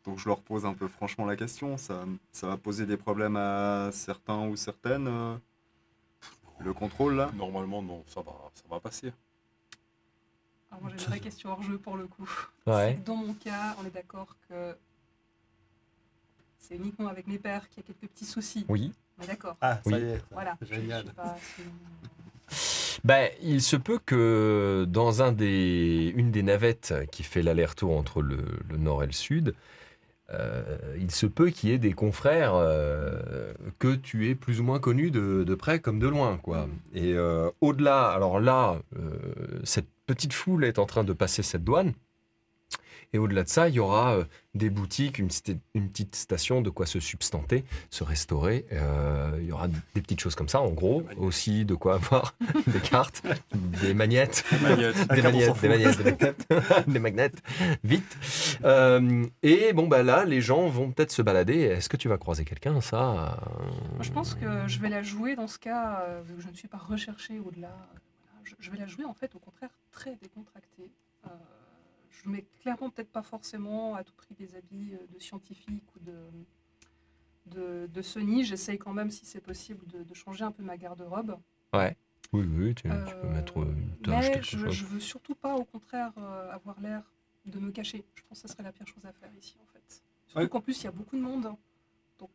Donc je leur pose un peu franchement la question, ça va poser des problèmes à certains ou certaines, le contrôle là ? Normalement non, ça va passer. Alors moi j'ai une vraie question hors jeu pour le coup. Ouais. C'est que dans mon cas, on est d'accord que c'est uniquement avec mes pairs qu'il y a quelques petits soucis. Oui. On est d'accord. Ah, ça oui. y est, Voilà. Génial. Il se peut que dans une des navettes qui fait l'aller-retour entre le nord et le sud, il se peut qu'il y ait des confrères que tu aies plus ou moins connus de près comme de loin, quoi. Et au-delà, alors là, cette petite foule est en train de passer cette douane. Et au-delà de ça, il y aura des boutiques, une petite station de quoi se substanter, se restaurer. Il y aura des petites choses comme ça, en gros. Aussi de quoi avoir des cartes, des magnettes, des magnets, vite. Et bon, bah là, les gens vont peut-être se balader. Est-ce que tu vas croiser quelqu'un, ça Moi, je pense que je vais la jouer dans ce cas, vu que je ne suis pas recherchée au-delà. Voilà, je vais la jouer en fait au contraire très décontractée. Je mets clairement peut-être pas forcément à tout prix des habits de scientifique ou de Sony. J'essaye quand même, si c'est possible, de changer un peu ma garde-robe. Ouais. Oui, tu peux mettre une tâche, Mais quelque chose. je veux surtout pas, au contraire, avoir l'air de me cacher. Je pense que ça serait la pire chose à faire ici, en fait. Surtout qu'en plus, il y a beaucoup de monde. Donc,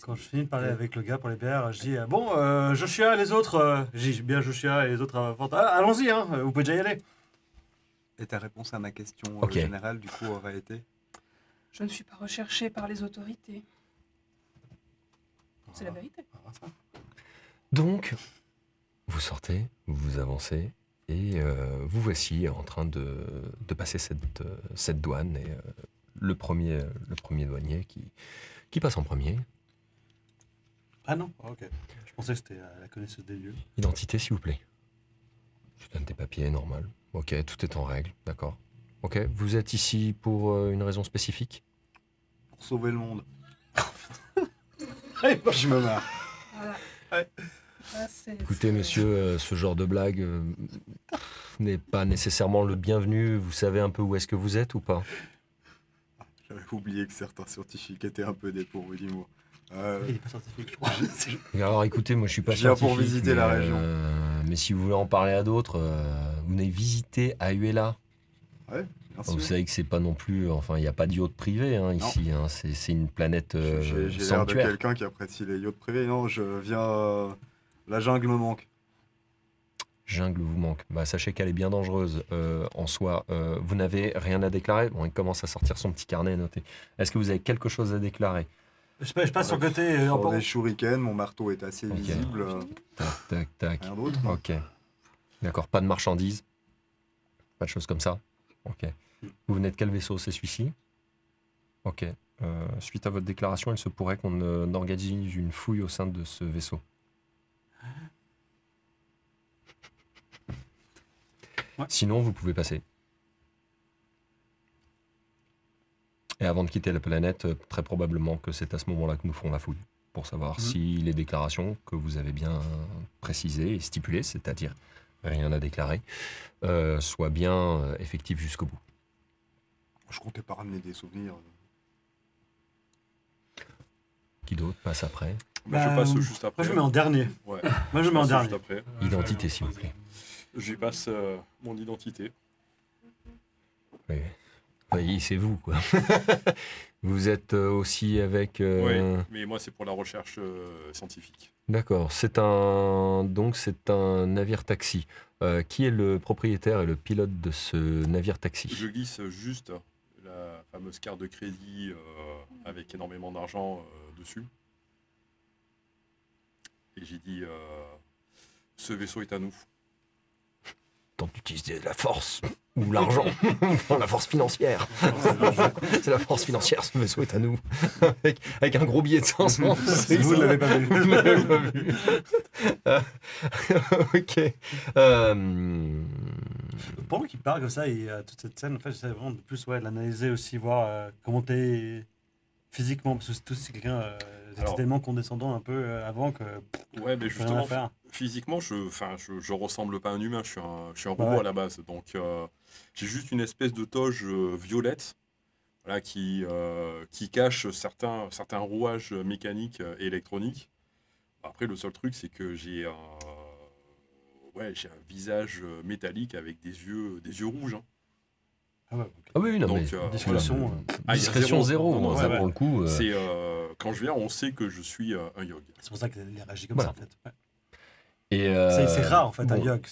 Quand je finis de parler avec le gars pour les bières, je dis bon, Joshua et les autres, je dis bien Joshua et les autres, allons-y, hein, vous pouvez déjà y aller. Et ta réponse à ma question Ok. générale, du coup, aurait été je ne suis pas recherchée par les autorités. C'est la vérité. Donc, vous sortez, vous avancez, et vous voici en train de passer cette douane. Et le premier douanier qui passe en premier. Ah non, ok. Je pensais que c'était la connaisseuse des lieux. Identité, s'il vous plaît. Je donne tes papiers, normal. Ok, tout est en règle, d'accord. Ok, vous êtes ici pour une raison spécifique? pour sauver le monde. Allez, Je me marre. Voilà. Ouais. Ah, Écoutez, monsieur, ce genre de blague n'est pas nécessairement le bienvenu. Vous savez un peu où est-ce que vous êtes ou pas? J'avais oublié que certains scientifiques étaient un peu dépourvus d'humour. Il n'est pas scientifique, je crois. Alors écoutez, moi je suis pas Je viens pour scientifique, visiter mais, la région. Mais si vous voulez en parler à d'autres, vous venez visiter Ayuela. Bien Vous sûr. savez que c'est pas non plus, enfin il n'y a pas de yacht privé ici, hein, c'est une planète J'ai l'air de sanctuaire. quelqu'un qui apprécie les yachts privés. Non, je viens. La jungle me manque. Jungle vous manque. Bah, sachez qu'elle est bien dangereuse en soi. Vous n'avez rien à déclarer. Bon, il commence à sortir son petit carnet noté. Est-ce que vous avez quelque chose à déclarer? Je passe sur le côté. Sur des shurikens, mon marteau est assez Ok. visible. Tac. Rien d'autre. Ok. D'accord, pas de marchandises. Pas de choses comme ça. Ok. Vous venez de quel vaisseau? C'est celui-ci? Ok. Suite à votre déclaration, il se pourrait qu'on organise une fouille au sein de ce vaisseau. Ouais. Sinon, vous pouvez passer. Et avant de quitter la planète, très probablement que c'est à ce moment-là que nous ferons la fouille, pour savoir si les déclarations que vous avez bien précisées et stipulées, c'est-à-dire rien à déclarer, soient bien effectives jusqu'au bout. Je comptais pas ramener des souvenirs. Qui d'autre passe après? Bah, je passe juste après. Moi, je mets en dernier. Ouais. Moi, je mets en passe dernier. juste après. Identité, s'il vous plaît. J'y passe mon identité. Oui. Oui, c'est vous, quoi. Vous êtes aussi avec... Oui, mais moi c'est pour la recherche scientifique. D'accord. C'est un navire taxi. Qui est le propriétaire et le pilote de ce navire taxi? Je glisse juste la fameuse carte de crédit avec énormément d'argent dessus. Et j'ai dit, ce vaisseau est à nous. Tant d'utiliser la force ou l'argent, la force financière. C'est la force financière, ce vaisseau est à nous. avec un gros billet de 500. Vous ne l'avez pas vu. Vous ne l'avez pas vu. Ok. Pendant qu'il parle comme ça, et toute cette scène, en fait, j'essaie vraiment de plus de l'analyser aussi, voir comment t'es physiquement, parce que tout c'est quelqu'un Alors, tellement condescendant un peu avant que ouais, mais plus rien à justement, faire. physiquement, je ressemble pas à un humain, je suis un robot Ouais. à la base. Donc, j'ai juste une espèce de toge violette voilà, qui cache certains rouages mécaniques et électroniques. Après, le seul truc, c'est que j'ai un visage métallique avec des yeux rouges. Hein. Ah ouais, ok. Ah oui, non, Donc, mais... discrétion, discrétion zéro. Non, non, ça, ouais, pour le coup... C'est quand je viens, on sait que je suis un yog. C'est pour ça qu'il réagit comme Voilà. ça, en fait. Ouais. Et, C'est rare, en fait, un bon, yog.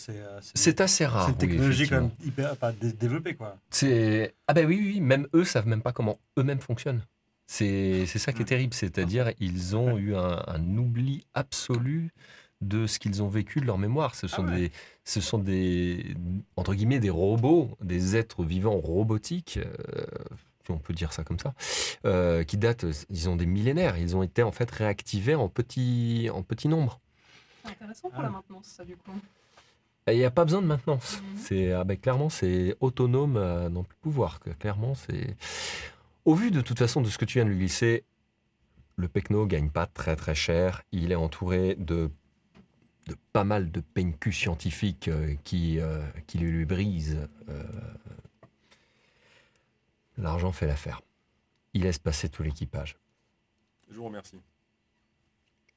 C'est assez rare. C'est une technologie oui, quand même effectivement. hyper développée, quoi. C'est... Ah ben oui, même eux savent même pas comment eux-mêmes fonctionnent. C'est ça qui est terrible, c'est-à-dire ils ont eu un oubli absolu de ce qu'ils ont vécu, de leur mémoire. Ce sont des, entre guillemets, des robots, des êtres vivants robotiques, si on peut dire ça comme ça, qui datent, ils ont des millénaires. Ils ont été en fait réactivés en petit nombre. C'est intéressant pour la maintenance, ça, du coup. Et il n'y a pas besoin de maintenance. Mhm. Clairement, c'est autonome dans le pouvoir. Clairement, c'est... Au vu de toute façon de ce que tu viens de lui glisser, le Pecno gagne pas très très cher. Il est entouré de pas mal de PNQ scientifiques qui lui brisent. L'argent fait l'affaire. Il laisse passer tout l'équipage. Je vous remercie.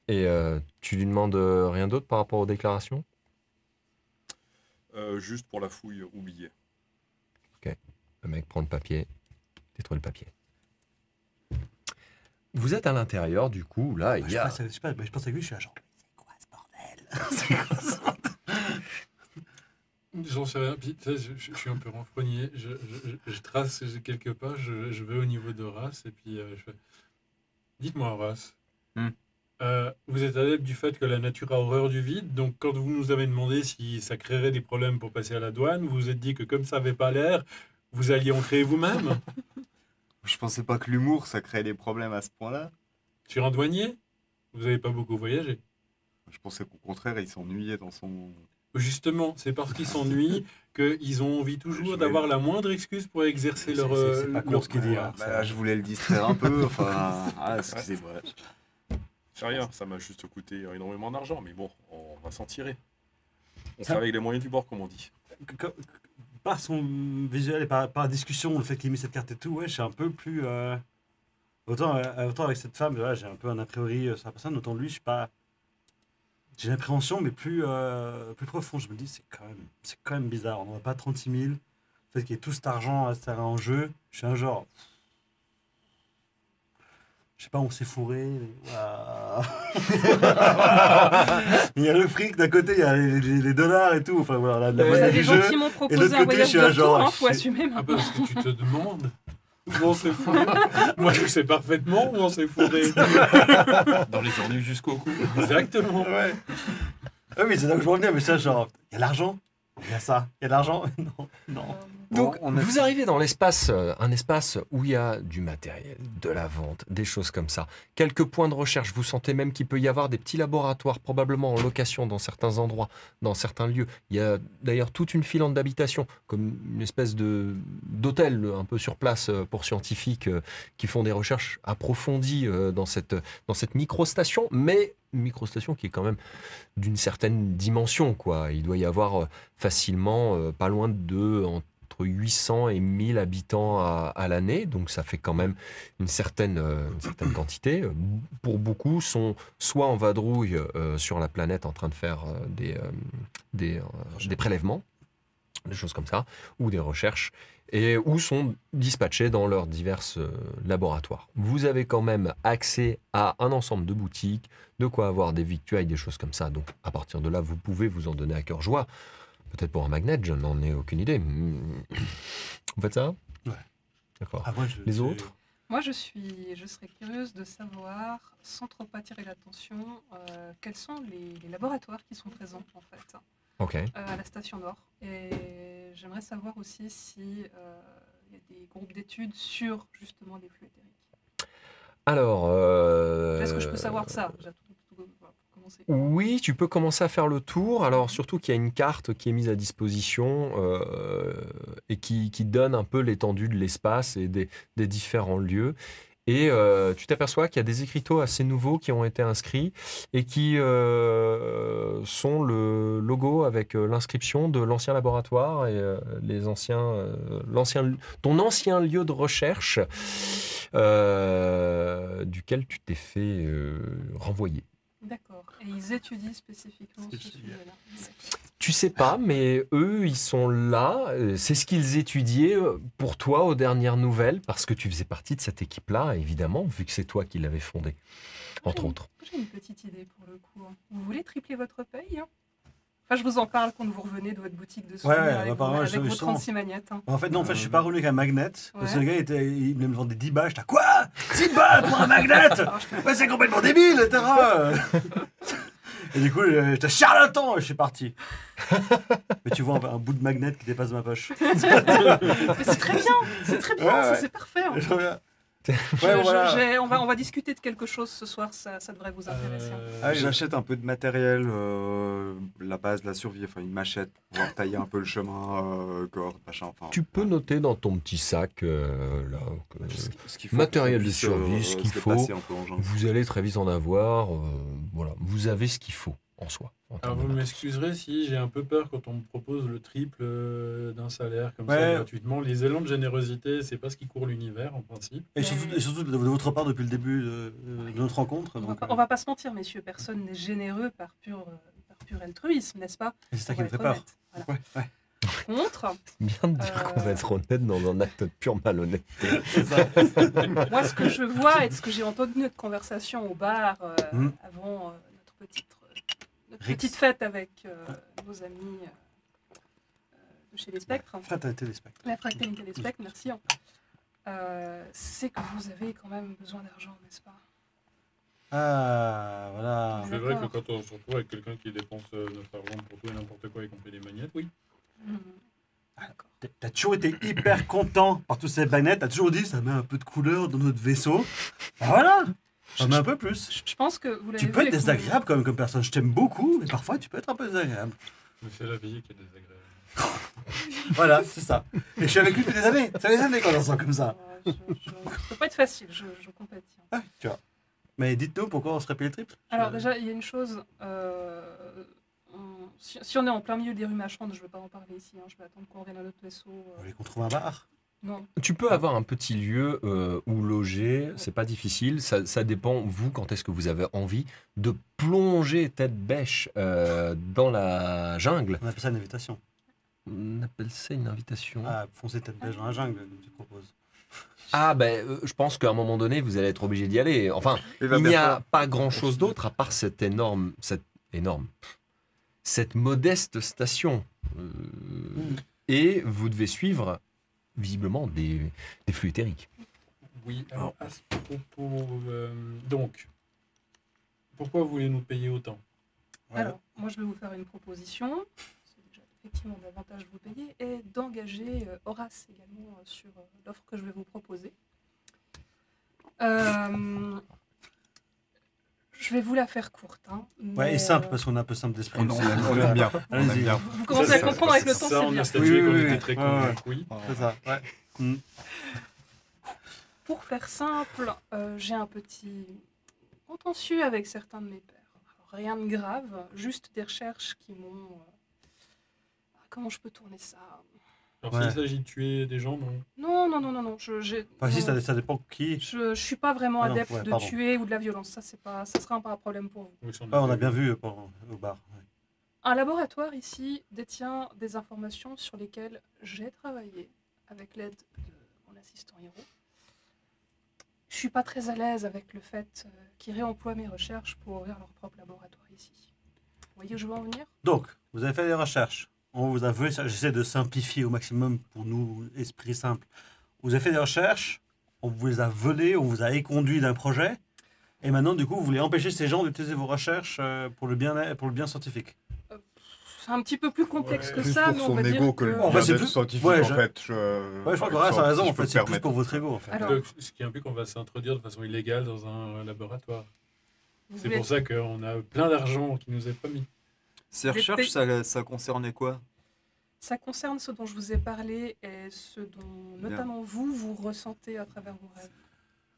Et tu lui demandes rien d'autre par rapport aux déclarations ? Juste pour la fouille, oublié. Le mec prend le papier, détruit le papier. Vous êtes à l'intérieur, du coup, là, il y a... Je pense avec lui, je suis là genre, c'est quoi ce bordel? J'en sais rien. Puis, tu sais, je suis un peu renfrogné. Je trace quelques pas, je vais au niveau de Horace et puis je fais... Dites-moi, Horace. Vous êtes adepte du fait que la nature a horreur du vide, donc quand vous nous avez demandé si ça créerait des problèmes pour passer à la douane, vous vous êtes dit que comme ça n'avait pas l'air, vous alliez en créer vous-même. Je pensais pas que l'humour, ça créait des problèmes à ce point-là. Sur un douanier, vous n'avez pas beaucoup voyagé. Je pensais qu'au contraire, il s'ennuyait dans son... Justement, c'est parce qu'ils s'ennuient qu'ils ont envie toujours d'avoir la moindre excuse pour exercer leur... C'est pas con ce qu'il dit. Ouais, hein. bah, je voulais le distraire un peu, enfin... excusez-moi. C'est rien, ça m'a juste coûté énormément d'argent, mais bon, on va s'en tirer. On Ça- fait avec les moyens du bord, comme on dit. Par son visuel et par la discussion, le fait qu'il ait mis cette carte et tout, ouais, je suis un peu plus... Autant avec cette femme, là, j'ai un peu un a priori sur la personne, autant lui, je suis pas... J'ai l'appréhension, mais plus profond. Je me dis, c'est quand même bizarre. On n'en a pas 36 000. Le fait qu'il y ait tout cet argent en jeu, je suis un genre... Je sais pas, on s'est fourré. Mais... Waouh. Il y a le fric, d'un côté, il y a les dollars et tout. Enfin, voilà, la Il y monnaie a du des jeu. gens qui m'ont Et proposé l'autre un côté, voyage je suis de un genre, retour, faut je- assumer Ah maintenant. parce que tu te demandes où on s'est fourré. Moi, je sais parfaitement où on s'est fourré. Dans les tournus jusqu'au cou. Exactement. Ouais. Ah oui, c'est là que je revenais, mais ça, genre, il y a l'argent, il y a ça, il y a de l'argent. Non. Donc, On a- vous arrivez dans l'espace, un espace où il y a du matériel, de la vente, des choses comme ça. Quelques points de recherche. Vous sentez même qu'il peut y avoir des petits laboratoires, probablement en location dans certains endroits, dans certains lieux. Il y a d'ailleurs toute une filante d'habitation, comme une espèce d'hôtel un peu sur place pour scientifiques qui font des recherches approfondies dans cette microstation, mais une microstation qui est quand même d'une certaine dimension, quoi. Il doit y avoir facilement pas loin de entre 800 et 1000 habitants à l'année, donc ça fait quand même une certaine quantité. Pour beaucoup, sont soit en vadrouille sur la planète en train de faire des prélèvements, des choses comme ça, ou des recherches, ou sont dispatchés dans leurs divers laboratoires. Vous avez quand même accès à un ensemble de boutiques, de quoi avoir des victuailles, des choses comme ça. Donc à partir de là, vous pouvez vous en donner à cœur joie. Peut-être pour un magnet, je n'en ai aucune idée. Vous faites ça ? Ouais. D'accord. Ah, moi, Les autres ? Moi, je serais curieuse de savoir, sans trop attirer l'attention, quels sont les laboratoires qui sont présents, en fait, Ok. à la station Nord. Et j'aimerais savoir aussi si il y a des groupes d'études sur, justement, les flux éthériques. Alors... Est-ce que je peux savoir ça déjà, pour commencer. Oui, tu peux commencer à faire le tour. Alors surtout qu'il y a une carte qui est mise à disposition et qui donne un peu l'étendue de l'espace et des différents lieux. Et tu t'aperçois qu'il y a des écriteaux assez nouveaux qui ont été inscrits et qui sont le logo avec l'inscription de l'ancien laboratoire et ton ancien lieu de recherche duquel tu t'es fait renvoyer. D'accord. Et ils étudient spécifiquement C'est ce génial. sujet-là. Tu sais pas, mais eux, ils sont là. C'est ce qu'ils étudiaient pour toi aux dernières nouvelles, parce que tu faisais partie de cette équipe-là, évidemment, vu que c'est toi qui l'avais fondée, entre autres. J'ai une petite idée pour le coup. Vous voulez tripler votre paye, hein? Enfin, je vous en parle quand vous revenez de votre boutique de souvenirs Ouais, avec, apparemment, avec vos justement. 36 magnettes. Hein. En fait, non, je suis pas revenu avec un magnet. Parce que Ouais. le gars, il voulait me vendre des 10 balles. J'étais quoi 10 balles pour un magnet Alors, je te- Mais c'est complètement débile, Tara. Et du coup, j'étais charlatan et je suis parti. Mais tu vois un bout de magnet qui dépasse ma poche. Mais c'est très bien, ça, c'est parfait. Hein. Trop bien. On va discuter de quelque chose ce soir, ça devrait vous intéresser. J'achète un peu de matériel, la base de la survie, enfin une machette pour pouvoir tailler un peu le chemin, corde, machin. Enfin, Tu peux noter dans ton petit sac, là, ce qu'il faut matériel pour de qu'on puisse, survie, ce qu'il se faut. déplacer un peu en jungle. Vous allez très vite en avoir. Voilà, vous avez ce qu'il faut en soi. En Alors termes vous de matos. m'excuserez si j'ai un peu peur quand on me propose le triple d'un salaire comme ça Ouais. gratuitement. Les élans de générosité, c'est pas ce qui court l'univers en principe. Et surtout de votre part depuis le début de notre rencontre. On va pas se mentir, messieurs, personne n'est généreux par pur altruisme, n'est-ce pas? Et c'est ça On qui va me fait être peur. honnête. Voilà. Ouais. Contre, C'est bien de dire qu'on va être honnête dans un acte de pure malhonnêteté. C'est ça. moi, ce que je vois et ce que j'ai entendu de notre conversation au bar avant notre petite fête avec nos amis de chez les Spectres, Fraternité des Spectres. la fraternité des Spectres, merci, c'est que vous avez quand même besoin d'argent, n'est-ce pas? Ah, voilà. C'est vrai que D'accord. quand on se retrouve avec quelqu'un qui dépense notre argent pour tout et n'importe quoi, y compris des magnettes, oui. D'accord. T'as toujours été hyper content par tous ces bagnettes. T'as toujours dit ça met un peu de couleur dans notre vaisseau. Ben voilà. Ça met un peu plus. Je pense que vous l'avez Tu peux vu être avec désagréable quand même comme personne. Je t'aime beaucoup, mais parfois tu peux être un peu désagréable. Mais c'est la vie qui est désagréable. Voilà, c'est ça. Et je suis avec lui depuis des années. Ça fait des années qu'on en sent comme ça. Ça peut pas être facile, je compatis. Ah, tu vois. Mais dites-nous pourquoi on serait payé le triple. Alors déjà, il y a une chose, si on est en plein milieu des rues marchandes, je ne vais pas en parler ici, hein, je vais attendre qu'on revienne à notre vaisseau. Vous voulez qu'on trouve un bar? Non. Tu peux avoir un petit lieu où loger, c'est pas difficile. Ça dépend, vous, quand est-ce que vous avez envie de plonger tête bêche dans la jungle. On appelle ça une invitation. On appelle ça une invitation. Ah, foncer tête bêche dans la jungle, comme tu proposes. Ah, ben, je pense qu'à un moment donné, vous allez être obligé d'y aller. Enfin, Il va il bien n'y a falloir. pas grand-chose d'autre à part cette modeste station. Et vous devez suivre, visiblement, des flux éthériques. Oui, alors à ce propos, donc, pourquoi voulez-nous payer autant? Alors, moi je vais vous faire une proposition, c'est déjà effectivement davantage vous payer, et d'engager Horace également sur l'offre que je vais vous proposer. Je vais vous la faire courte. Hein, Ouais, mais, et simple, parce qu'on est un peu simple d'esprit. On aime bien. On aime Allez-y. bien. Vous commencez à comprendre avec le temps, Ça, c'est on bien. a statué Oui, qu'on oui, était oui. très Ouais, convaincus, oui. C'est ça, ouais. Pour faire simple, j'ai un petit contentieux avec certains de mes pairs. Alors, rien de grave, juste des recherches qui m'ont... comment je peux tourner ça? Alors Ouais. s'il s'agit de tuer des gens, non. Non. Enfin, si, non. ça dépend qui. Je suis pas vraiment Ah non, adepte ouais, de pardon. tuer ou de la violence. Ça, ça sera pas un problème pour vous. Oui, ça, Ah, on a bien vu au bar. Ouais. Un laboratoire ici détient des informations sur lesquelles j'ai travaillé avec l'aide de mon assistant Hiro. Je suis pas très à l'aise avec le fait qu'ils réemploient mes recherches pour ouvrir leur propre laboratoire ici. Vous voyez où je veux en venir? Donc, vous avez fait des recherches. On vous a vu, j'essaie de simplifier au maximum pour nous, esprit simple. Vous avez fait des recherches, on vous les a volées, on vous a éconduits d'un projet, et maintenant, du coup, vous voulez empêcher ces gens d'utiliser vos recherches pour le bien scientifique. C'est un petit peu plus complexe Ouais. que Plus ça, pour mais on son va dire ego que le que... En fait, c'est bien-être plus- scientifique, ouais, en je- fait. Ouais, je crois qu'Horace a raison, en fait, c'est plus pour votre ego, en fait. Alors, Donc, ce qui implique qu'on va s'introduire de façon illégale dans un laboratoire. vous C'est voulez- pour ça qu'on a plein d'argent qui nous est promis. Ces recherches, ça concernait quoi? Ça concerne ce dont je vous ai parlé et ce dont notamment vous ressentez à travers vos rêves.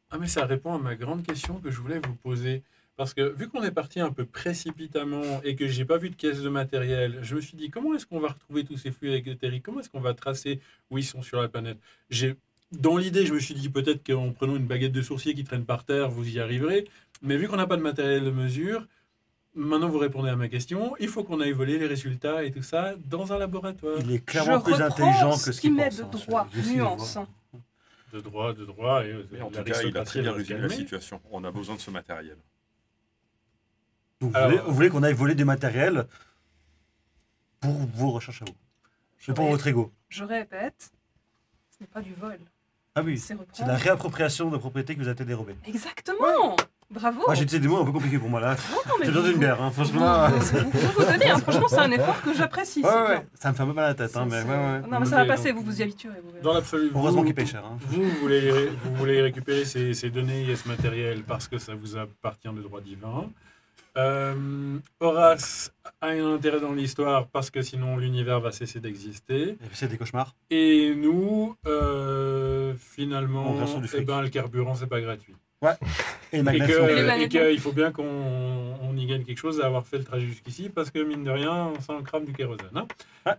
Ah mais ça répond à ma grande question que je voulais vous poser. Parce que vu qu'on est parti un peu précipitamment et que j'ai pas vu de caisse de matériel, je me suis dit comment est-ce qu'on va retrouver tous ces flux éthériques? Comment est-ce qu'on va tracer où ils sont sur la planète? Dans l'idée, je me suis dit peut-être qu'en prenant une baguette de sourcier qui traîne par terre, vous y arriverez. Mais vu qu'on n'a pas de matériel de mesure, maintenant vous répondez à ma question. Il faut qu'on aille voler les résultats et tout ça dans un laboratoire. Il est clairement je plus reprends intelligent que ce ce qui qu'il met pense. de hein, droit, je sais, nuance. je vois. De droit. Et Mais en tout cas, il a l'aristocratie très bien va se résumé la calmer. situation. On a besoin de ce matériel. Donc, Alors- vous voulez qu'on aille voler du matériel pour vos recherches à vous. Je Et pour ré- votre ego. Je répète, ce n'est pas du vol. Ah oui, c'est c'est reprendre. la réappropriation de propriété qui vous a été dérobée. Exactement. Bravo. J'ai utilisé des mots un peu compliqués pour moi là. Non, mais J'ai besoin d'une vous- bière, hein, vous franchement. vous donnez, hein. Franchement, c'est un effort que j'apprécie. Ouais, c'est ouais, bien. ça me fait un peu mal à la tête, hein, mais C'est- ouais, ouais. Non, mais ça va Ok, passer, donc- vous y habituerez. Vous verrez. Dans l'absolu, Heureusement vous, qu'il paye cher. Hein. vous voulez récupérer ces données et ce matériel parce que ça vous appartient de droit divin. Horace a un intérêt dans l'histoire parce que sinon l'univers va cesser d'exister. Et puis c'est des cauchemars. Et nous, On finalement, reçoit du fric. le carburant, c'est pas gratuit. Et les Et magnets sont... les que- et manettes, qu'il faut bien qu'on y gagne quelque chose à avoir fait le trajet jusqu'ici parce que, mine de rien, ça en crame du kérosène. Hein.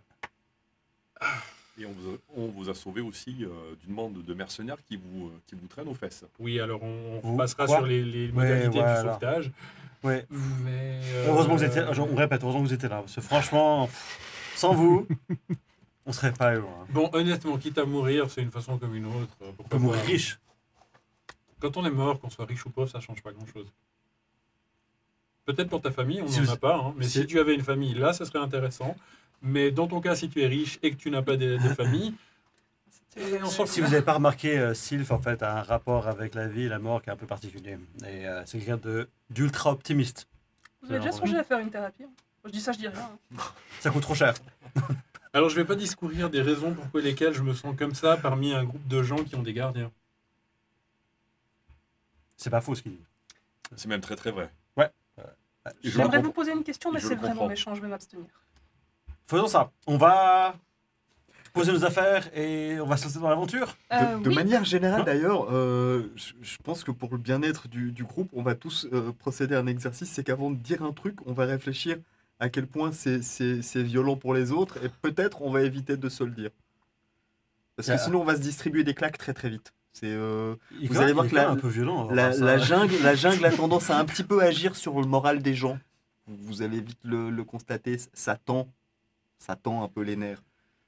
Et on vous a sauvé aussi d'une bande de mercenaires qui vous traînent aux fesses. Oui, alors on Vous- passera quoi sur les modalités voilà. du sauvetage. Ouais. Mais, Heureusement que vous étiez... on répète, heureusement que vous étiez là. Parce que franchement, sans vous, on serait pas heureux. Hein. Bon, honnêtement, quitte à mourir, c'est une façon comme une autre. On Pourquoi peut mourir pas. riche. Quand on est mort, qu'on soit riche ou pauvre, ça change pas grand-chose. Peut-être pour ta famille, on Si n'en vous- a pas. Hein, mais si- si tu avais une famille, là, ça serait intéressant. Mais dans ton cas, si tu es riche et que tu n'as pas de famille, on s'en Si fout. vous n'avez pas remarqué, Sylph en fait a un rapport avec la vie et la mort qui est un peu particulier. Et c'est quelqu'un d'ultra optimiste. Vous avez déjà songé à faire une thérapie? Hein. Je dis ça, je dis rien. Hein. Ça coûte trop cher. Alors, je vais pas discourir des raisons pour lesquelles je me sens comme ça parmi un groupe de gens qui ont des gardiens. C'est pas faux ce qu'il dit. C'est même très très vrai. Et je le J'aimerais comprends. vous poser une question, mais Je c'est le vraiment comprends. méchant, je vais m'abstenir. Faisons ça. On va poser nos affaires et on va se lancer dans l'aventure. De Oui. manière générale, Hein d'ailleurs, je pense que pour le bien-être du groupe, on va tous procéder à un exercice. C'est qu'avant de dire un truc, on va réfléchir à quel point c'est violent pour les autres et peut-être on va éviter de se le dire. Parce que Ah. sinon, on va se distribuer des claques très très vite. Il Vous allez voir que un peu violent. La, ça. la jungle a tendance à un petit peu agir sur le moral des gens. Vous allez vite le constater, ça tend un peu les nerfs.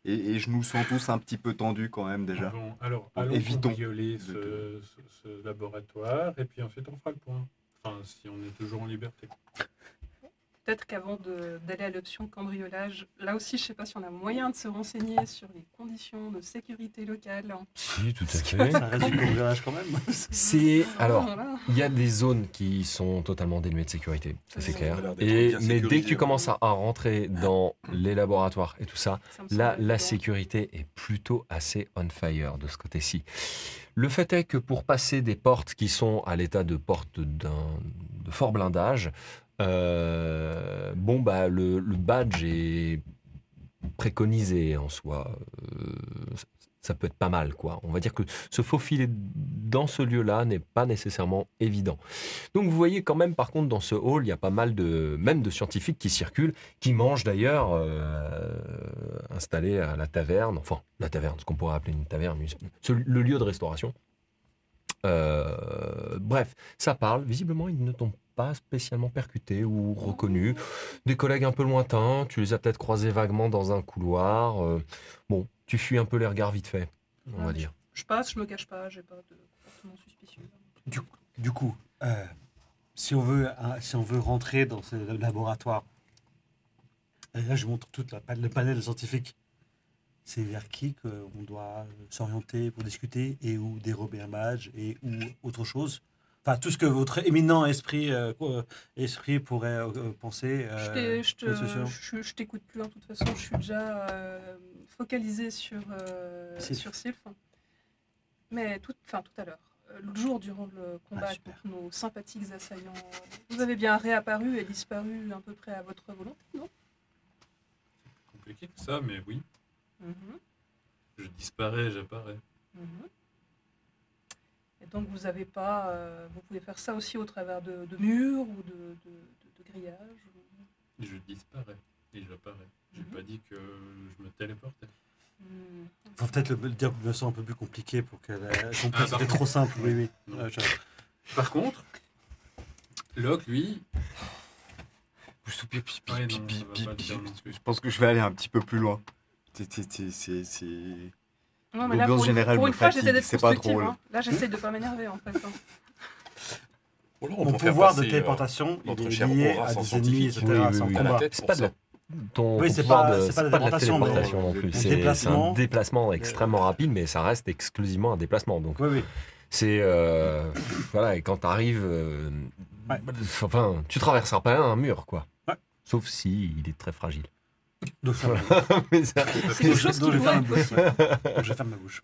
Et je nous sens tous un petit peu tendus quand même déjà. Bon, alors, Bon, allons évitons cambrioler de- ce laboratoire et puis ensuite on fera le point. Enfin, si on est toujours en liberté. Peut-être qu'avant d'aller à l'option cambriolage, là aussi, je ne sais pas si on a moyen de se renseigner sur les conditions de sécurité locale. Hein. Si, tout à Ça fait. reste du cambriolage quand même. C'est alors, Voilà. il y a des zones qui sont totalement dénuées de sécurité, ça c'est Ça clair. a l'air d'être Et bien mais dès que sécurisé, tu ouais. commences à rentrer dans les laboratoires et tout ça, Ça me là, semble la évident. sécurité est plutôt assez on fire de ce côté-ci. Le fait est que pour passer des portes qui sont à l'état de portes de fort blindage, bon bah le badge est préconisé en soi. Ça peut être pas mal, quoi. On va dire que se faufiler dans ce lieu-là n'est pas nécessairement évident. Donc vous voyez quand même, par contre, dans ce hall, il y a pas mal même de scientifiques qui circulent, qui mangent d'ailleurs, installés à la taverne, enfin la taverne, ce qu'on pourrait appeler une taverne, le lieu de restauration. Bref, ça parle. Visiblement, ils ne t'ont pas spécialement percuté ou reconnu. Des collègues un peu lointains, tu les as peut-être croisés vaguement dans un couloir. Bon, tu fuis un peu les regards vite fait, on va Ouais, dire. Je passe, je me cache pas, j'ai pas de comportement suspicieux. Du coup, si on veut rentrer dans ce laboratoire, et là je montre tout le panel scientifique. C'est vers qui qu'on doit s'orienter pour discuter et ou dérober un badge et ou autre chose. Enfin, tout ce que votre éminent esprit pourrait penser. Je t'écoute plus, en toute façon, je suis déjà focalisée sur Sylph. sur Sylph. Mais tout à l'heure, l'autre jour, durant le combat super. contre nos sympathiques assaillants, vous avez bien réapparu et disparu à peu près à votre volonté, non? Compliqué que ça, mais oui. Mhm, Je disparais, j'apparais. mhm. Et donc vous avez pas, vous pouvez faire ça aussi au travers de murs ou de grillages. Je disparais et j'apparais. J'ai Mhm. pas dit que je me téléportais. Hmm. Faut peut-être le dire de façon un peu plus compliquée pour qu'elle comprenne. Ah, C'était pardon. trop simple, oui. Non. Je- Par contre, Locke, lui, ouais, non, ça va pas le faire non plus. Je pense que je vais aller un petit peu plus loin. Non, mais là, L'ambiance générale pour me une fois, fatigue, j'essaie d'être c'est pas constructive. drôle. Hein. Là, j'essaie de pas m'énerver, en fait. Hein. Voilà, on Mon peut faire pouvoir de passer, téléportation, il notre est cher lié Horace à en des scientifique. ennemis, etc. Oui, oui, C'est un oui. à la combat. tête C'est pour pas de ça. la ton Oui, c'est pouvoir pas- de, c'est pas de de la téléportation, mais téléportation non plus. un C'est un déplacement. déplacement extrêmement rapide, mais ça reste exclusivement un déplacement. Donc Oui, oui. c'est voilà, et quand tu arrives, Ouais. enfin, tu traverseras pas un mur, quoi. Ouais. Sauf si il est très fragile. Donc, ça, Mais ça- C'est quelque chose qui donc, je doit ferme être ma bouche. possible. Ouais. Donc, je ferme ma bouche.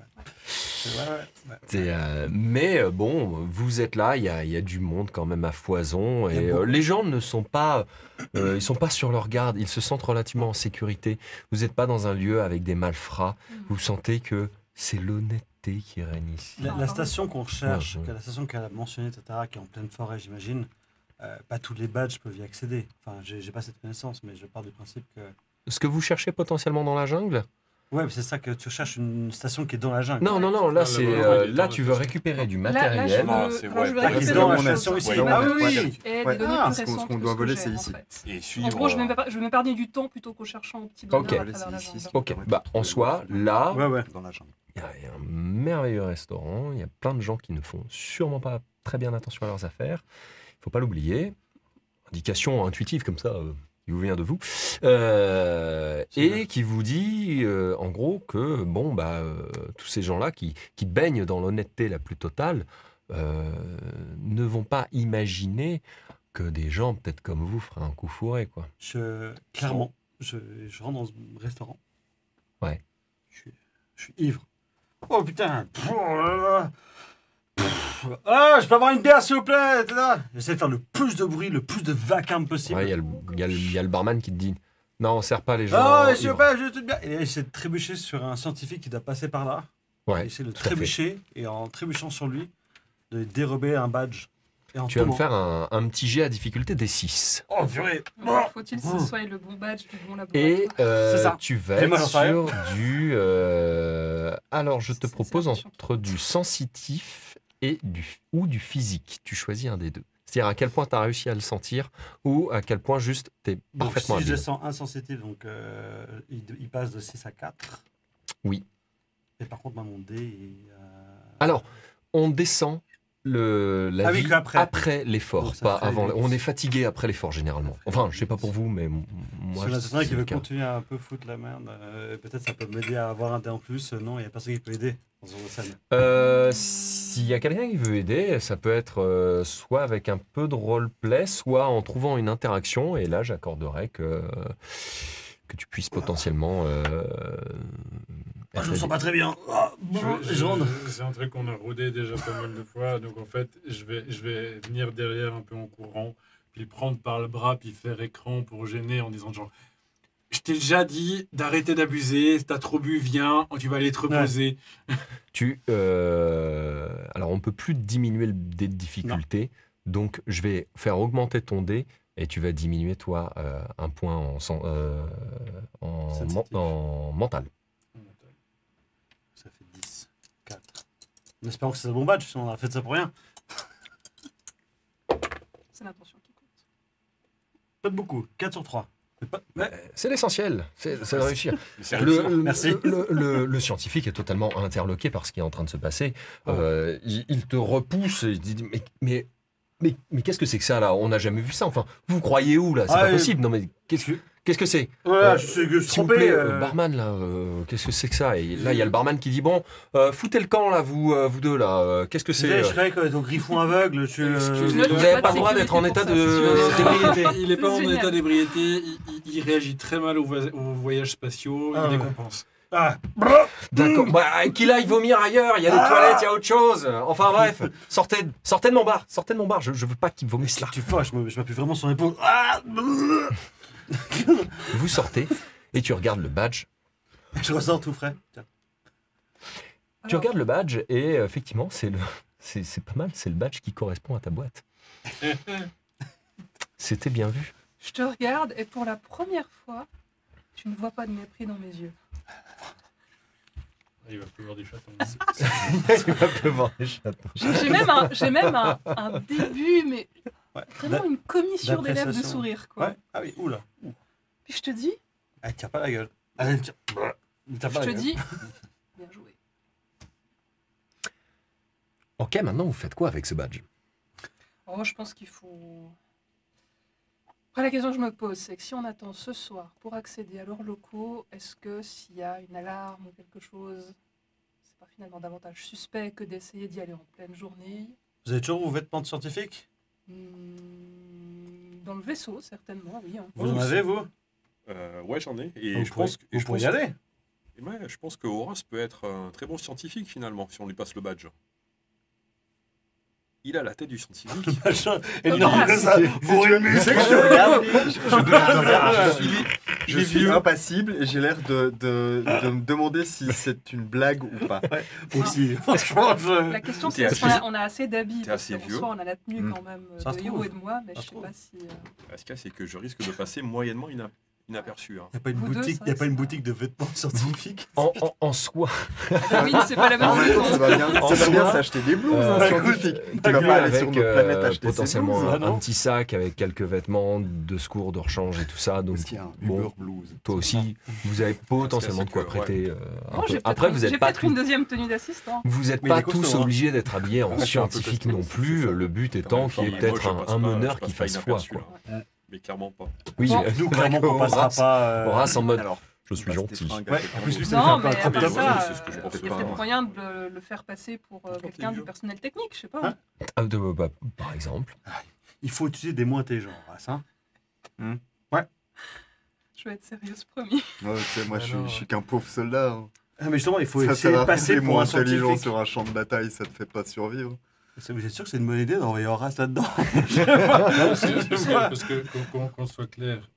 Ouais. Mais bon, vous êtes là, il y a du monde quand même à foison, Il y a et beaucoup. les gens ne sont pas, ils sont pas sur leur garde, ils se sentent relativement en sécurité. Vous n'êtes pas dans un lieu avec des malfrats, vous sentez que c'est l'honnêteté qui règne ici. La station qu'on recherche, Ouais, ouais. la station qu'elle a mentionnée, etc., qui est en pleine forêt, j'imagine, pas tous les badges peuvent y accéder. Enfin, j'ai pas cette connaissance, mais je pars du principe que... Ce que vous cherchez potentiellement dans la jungle? Ouais, mais c'est ça que tu recherches une station qui est dans la jungle. Non, non, non, Ah, là, le c'est, moment, il est là dans tu la veux station. récupérer du Là, matériel. je veux, Non, c'est- là, je veux ouais, récupérer dans des la choses. station ici. Ouais, Ah Ouais, oui, ouais. oui. Et Ouais. des données Ah, plus ce qu'on récentes doit que ce que voler, j'ai, c'est en ici. fait. Et En suivre. gros, je vais m'épargner du temps plutôt qu'en cherchant un petit bonheur Ok. à travers la jungle. Ok, bah en soi, là, Ouais, ouais. Dans la jungle. il y a un merveilleux restaurant, il y a plein de gens qui ne font sûrement pas très bien attention à leurs affaires. Il ne faut pas l'oublier. Indication intuitive comme ça, qui vous vient de vous. Et qui vous dit, en gros, que bon, bah, tous ces gens-là qui baignent dans l'honnêteté la plus totale ne vont pas imaginer que des gens, peut-être comme vous, feraient un coup fourré, quoi. Clairement, je rentre dans ce restaurant. Ouais. Je suis ivre. Oh putain. Ah, je peux avoir une bière s'il vous plaît, etc. J'essaie de faire le plus de bruit, le plus de vacarme possible. Ouais, il y a le barman qui te dit non, on sert pas les gens. Ah, s'il vous ivres. plaît, je te bien. Et là, j'essaie de trébucher sur un scientifique qui doit passer par là. Ouais, J'essaie de tout à fait. trébucher et en trébuchant sur lui, de dérober un badge. Et en Tu vas me tombant. faire un petit jet à difficulté des 6. Oh purée. Faut-il que ce soit le bon badge du bon laboratoire? Et C'est ça. tu vas Et moi, être j'en sais rien. sur du... alors, je te C'est propose ça, attention. entre du sensitif et ou du physique. Tu choisis un des deux. C'est-à-dire à quel point tu as réussi à le sentir ou à quel point juste tu es Donc parfaitement si je habile. descends insensitif, donc il passe de 6 à 4. Oui. Et par contre, mon dé est... Alors, on descend la Ah oui, vie qu'après. après l'effort, Donc, ça pas fait avant. huit. On est fatigué après l'effort généralement. Enfin, je sais pas pour vous, mais moi, Sur la c'est personne qui le veut cas. continuer à un peu foutre la merde, peut-être ça peut m'aider à avoir un dé en plus. Non, il n'y a personne qui peut aider dans ce genre de scène. S'il y a quelqu'un qui veut aider, ça peut être soit avec un peu de roleplay, soit en trouvant une interaction. Et là, j'accorderais que tu puisses potentiellement. Ah, je me être sens pas très bien. Ah, bon, je rentre. C'est un truc qu'on a rodé déjà pas mal de fois. Donc en fait, je vais venir derrière un peu en courant, puis le prendre par le bras, puis faire écran pour gêner en disant genre, je t'ai déjà dit d'arrêter d'abuser, t'as trop bu, viens, tu vas aller te reposer. alors, on peut plus diminuer le dé de difficulté. Donc, je vais faire augmenter ton dé et tu vas diminuer, toi, un point Sensitif. en mental. Ça fait 10, 4. En espérant que c'est un bon badge, sinon on a fait ça pour rien. C'est l'intention qui compte. Pas de beaucoup, 4 sur 3. Mais C'est l'essentiel, c'est de réussir. Mais c'est Le, réussi. Merci. le scientifique est totalement interloqué par ce qui est en train de se passer. Il te repousse et il dit mais qu'est-ce que c'est que ça là? On n'a jamais vu ça. Enfin, vous croyez où là? C'est Ah, pas possible. Non mais qu'est-ce que c'est? Voilà, je suis S'il vous trompé. plaît, barman là, qu'est-ce que c'est que ça? Et là il y a le barman qui dit bon, foutez le camp là, vous deux là. Qu'est-ce que c'est? Je croyais que ton griffon aveugle, Excusez-moi, Vous il n'avez y a pas de le droit sécurité d'être en pour état ça, c'est d'ébriété. Il n'est pas C'est en génial. état d'ébriété, il réagit très mal aux voyages spatiaux, Ah il ouais. décompense. Ah, D'accord. Bah, qu'il aille vomir ailleurs. Il y a des toilettes, il y a autre chose. Enfin bref, sortez de mon bar. Sortez de mon bar. Je veux pas qu'il vomisse là. tu vois, je m'appuie vraiment sur l'épaule. Ah, Vous sortez et tu regardes le badge. je ressors tout frais. Tiens. Tu regardes le badge et effectivement, c'est pas mal. C'est le badge qui correspond à ta boîte. C'était bien vu. Je te regarde et pour la première fois, tu ne vois pas de mépris dans mes yeux. Il va plus voir des chatons. Il va pleuvoir des chatons. J'ai même un début, mais Ouais. vraiment une commissure d'élèves de d'appréciation. sourire, quoi. Ouais. Ah oui, oula. Puis je te dis, Elle tire pas la gueule. Elle tire. Elle tire je pas la te gueule. dis, bien joué. Ok, maintenant vous faites quoi avec ce badge? Oh, je pense qu'il faut Après, la question que je me pose, c'est que si on attend ce soir pour accéder à leurs locaux, est-ce que s'il y a une alarme ou quelque chose, c'est pas finalement davantage suspect que d'essayer d'y aller en pleine journée? Vous avez toujours vos vêtements de scientifique? Dans le vaisseau, certainement, oui. Vous en avez, vous? Ouais, j'en ai. Et Vous je pense vous pourriez y aller. je pense que Horace peut être un très bon scientifique finalement si on lui passe le badge. Il a la tête du scientifique. Énorme comme ça, pour une musique. Je suis impassible et j'ai l'air de me demander si c'est une blague ou pas. Aussi, franchement, La question, T'es c'est assez- qu'on a assez d'habits. t'es parce assez qu'en vieux. soi, on a la tenue quand même Ça de se Hiro trouve. et de moi, mais Ça je se sais trouve. pas si... Ce cas, c'est que je risque de passer moyennement inaperçu. Hein. Il n'y a pas une Vous deux, boutique, ça, y a pas c'est une pas- boutique de vêtements scientifiques. En soi, Oui, c'est pas la En même même temps, chose. ça va bien, En ça va bien soi, s'acheter des blouses, bah, un écoute, scientifique. Tu vas mieux pas aller sur avec notre planète acheter potentiellement ses blouses. hein, non un petit sac avec quelques vêtements de secours, de rechange et tout ça. Donc, Parce qu'il y a un bon, Uber blues. toi aussi, vous avez potentiellement de quoi c'est que, prêter. un Bon, peu. j'ai peut-être Après, une- vous j'ai n'êtes pas peut-être une deuxième tenue d'assistant. Vous n'êtes Mais il pas est costaud, tous hein. obligés d'être habillés en Ouais, je suis un peu scientifique costaud, non c'est plus. ça. Le but Pas étant mal qu'il y ait Mais peut-être moi, je passe un pas- meneur je qui passe pas fasse foi. inaperçu, Quoi. là. Mais clairement pas. Oui, Bon, Nous, clairement, on passera Horace, pas. Horace en mode Alors, je suis passe tes gentil. fringues à Ouais, quelqu'un en plus, lui, d'autre. ça lui fait Non, un peu mais un crop avec top. ça, c'est ce que je pensais il y a pas. peut-être moyen de le faire passer pour Quand quelqu'un t'es du vieux. personnel technique, je sais pas. Hein Par exemple. Il faut utiliser des mots intelligents, Horace, hein. Je vais être sérieuse, promis. Ouais, tu sais, moi, je Alors, suis qu'un pauvre soldat. hein. Ah, mais justement, il faut Ça essayer sert de à passer les pour mots un intelligents scientifique. sur un champ de bataille, ça te fait pas survivre. Vous êtes sûr que c'est une bonne idée d'envoyer Horace là-dedans? Parce que, qu'on soit clair,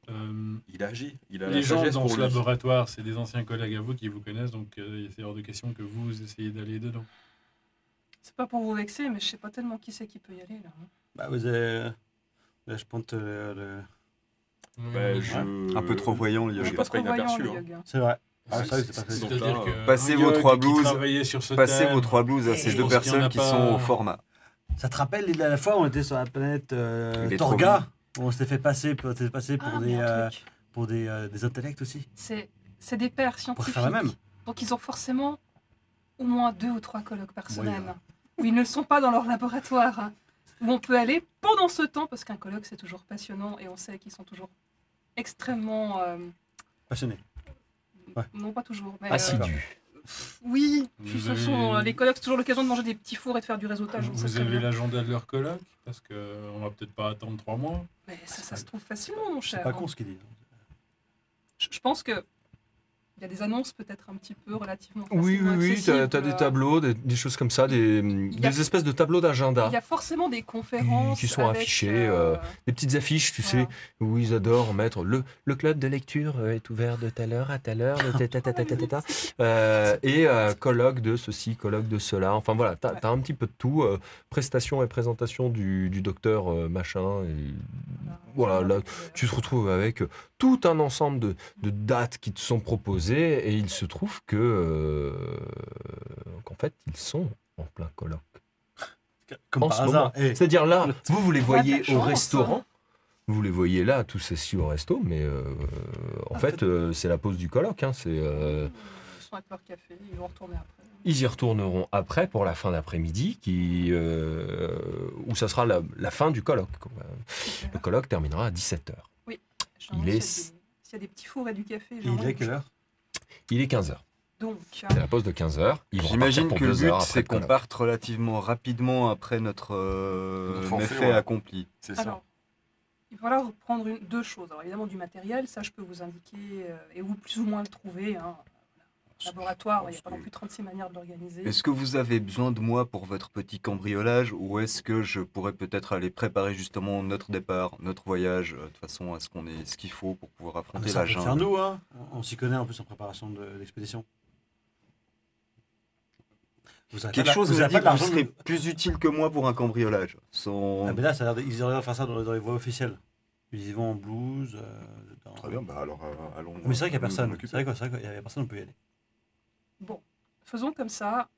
Il agit. Il a les la gens sagesse dans pour ce lui. laboratoire, c'est des anciens collègues à vous qui vous connaissent, donc c'est hors de question que vous essayez d'aller dedans. C'est pas pour vous vexer, mais je sais pas tellement qui c'est qui peut y aller, là. Bah, vous avez. Là, je pense le. Un peu trop voyant, le Je yoga. passe pas Trop voyant, inaperçu. le hein. yoga. C'est vrai. Ah, Ouais, ça, c'est pas c'est- facile. donc là, C'est-à-dire que passez un vos yogi trois qui blouses, travaillait sur ce Passez thème, vos 3 blouses à ces je deux pense qu'il y en a personnes qui pas- sont au format. Ça te rappelle la fois où on était sur la planète Il est trop Torga? Où on s'était fait passer pour Ah, des, mais un truc. pour des intellects aussi. C'est des pairs Pour scientifiques. faire la même. Donc ils ont forcément au moins 2 ou 3 colloques par semaine. Moyen. Où ils ne sont pas dans leur laboratoire. Hein, où on peut aller pendant ce temps, parce qu'un colloque c'est toujours passionnant et on sait qu'ils sont toujours extrêmement... Passionné. Ouais. Non, pas toujours. Mais, Assidu. oui, Vous ce avez- sont, les colloques, c'est toujours l'occasion de manger des petits fours et de faire du réseautage. on sait Vous très avez bien. l'agenda de leur colloque, parce qu'on va peut-être pas attendre 3 mois. Mais ça se trouve facilement, mon cher. C'est pas hein. con ce qu'il dit. Je pense que il y a des annonces peut-être un petit peu relativement Oui, facilement tu accessibles. as des tableaux, des choses comme ça, des y a- espèces de tableaux d'agenda. Il y a forcément des conférences Qui sont avec, affichées, des petites affiches, tu voilà. sais, où ils adorent mettre le club de lecture est ouvert de telle heure à telle heure, de et colloque de ceci, colloque de cela. Enfin voilà, tu as un petit peu de tout. Prestation et présentation du docteur machin. Et voilà, là, tu te retrouves avec tout un ensemble de dates qui te sont proposées et il se trouve que qu'en fait, ils sont en plein colloque. Comme En par ce hasard. moment. C'est-à-dire là, vous les Ouais, voyez t'as au chance, restaurant, vous les voyez là, tous assis au resto, mais en fait, c'est la pause du colloque. Hein, Ils sont avec leur café, ils vont retourner après. ils y retourneront après pour la fin d'après-midi, où ça sera la fin du colloque. Le colloque terminera à 17h. Généralement, il est- s'il y a des petits fours et du café. Il généralement, est quelle heure? Il est 15h. Donc, C'est la pause de 15h. J'imagine que le but, c'est qu'on part. parte relativement rapidement après notre Notre forfait, méfait ouais. accompli. C'est ça. alors, il va falloir prendre deux choses. Alors, évidemment, du matériel, ça, je peux vous indiquer et où plus ou moins le trouver. Hein. Laboratoire, il n'y a pas non plus 36 manières de l'organiser. Est-ce que vous avez besoin de moi pour votre petit cambriolage ou est-ce que je pourrais peut-être aller préparer justement notre départ, notre voyage, de façon à ce qu'on ait ce qu'il faut pour pouvoir affronter Ça la peut faire jungle? nous, hein. On s'y connaît en plus en préparation d'expédition. Vous avez Quelque pas- chose vous me avez dit pas que d'argent vous serez plus utile que moi pour un cambriolage. Sans- Ah, mais là, ça a l'air ils auraient l'air de faire ça dans les voies officielles. Ils y vont en blues. Très bien, bah alors allons. Mais c'est vrai qu'il n'y a nous en personne. occuper. C'est vrai qu'il n'y a personne, on peut y aller. Bon, faisons comme ça.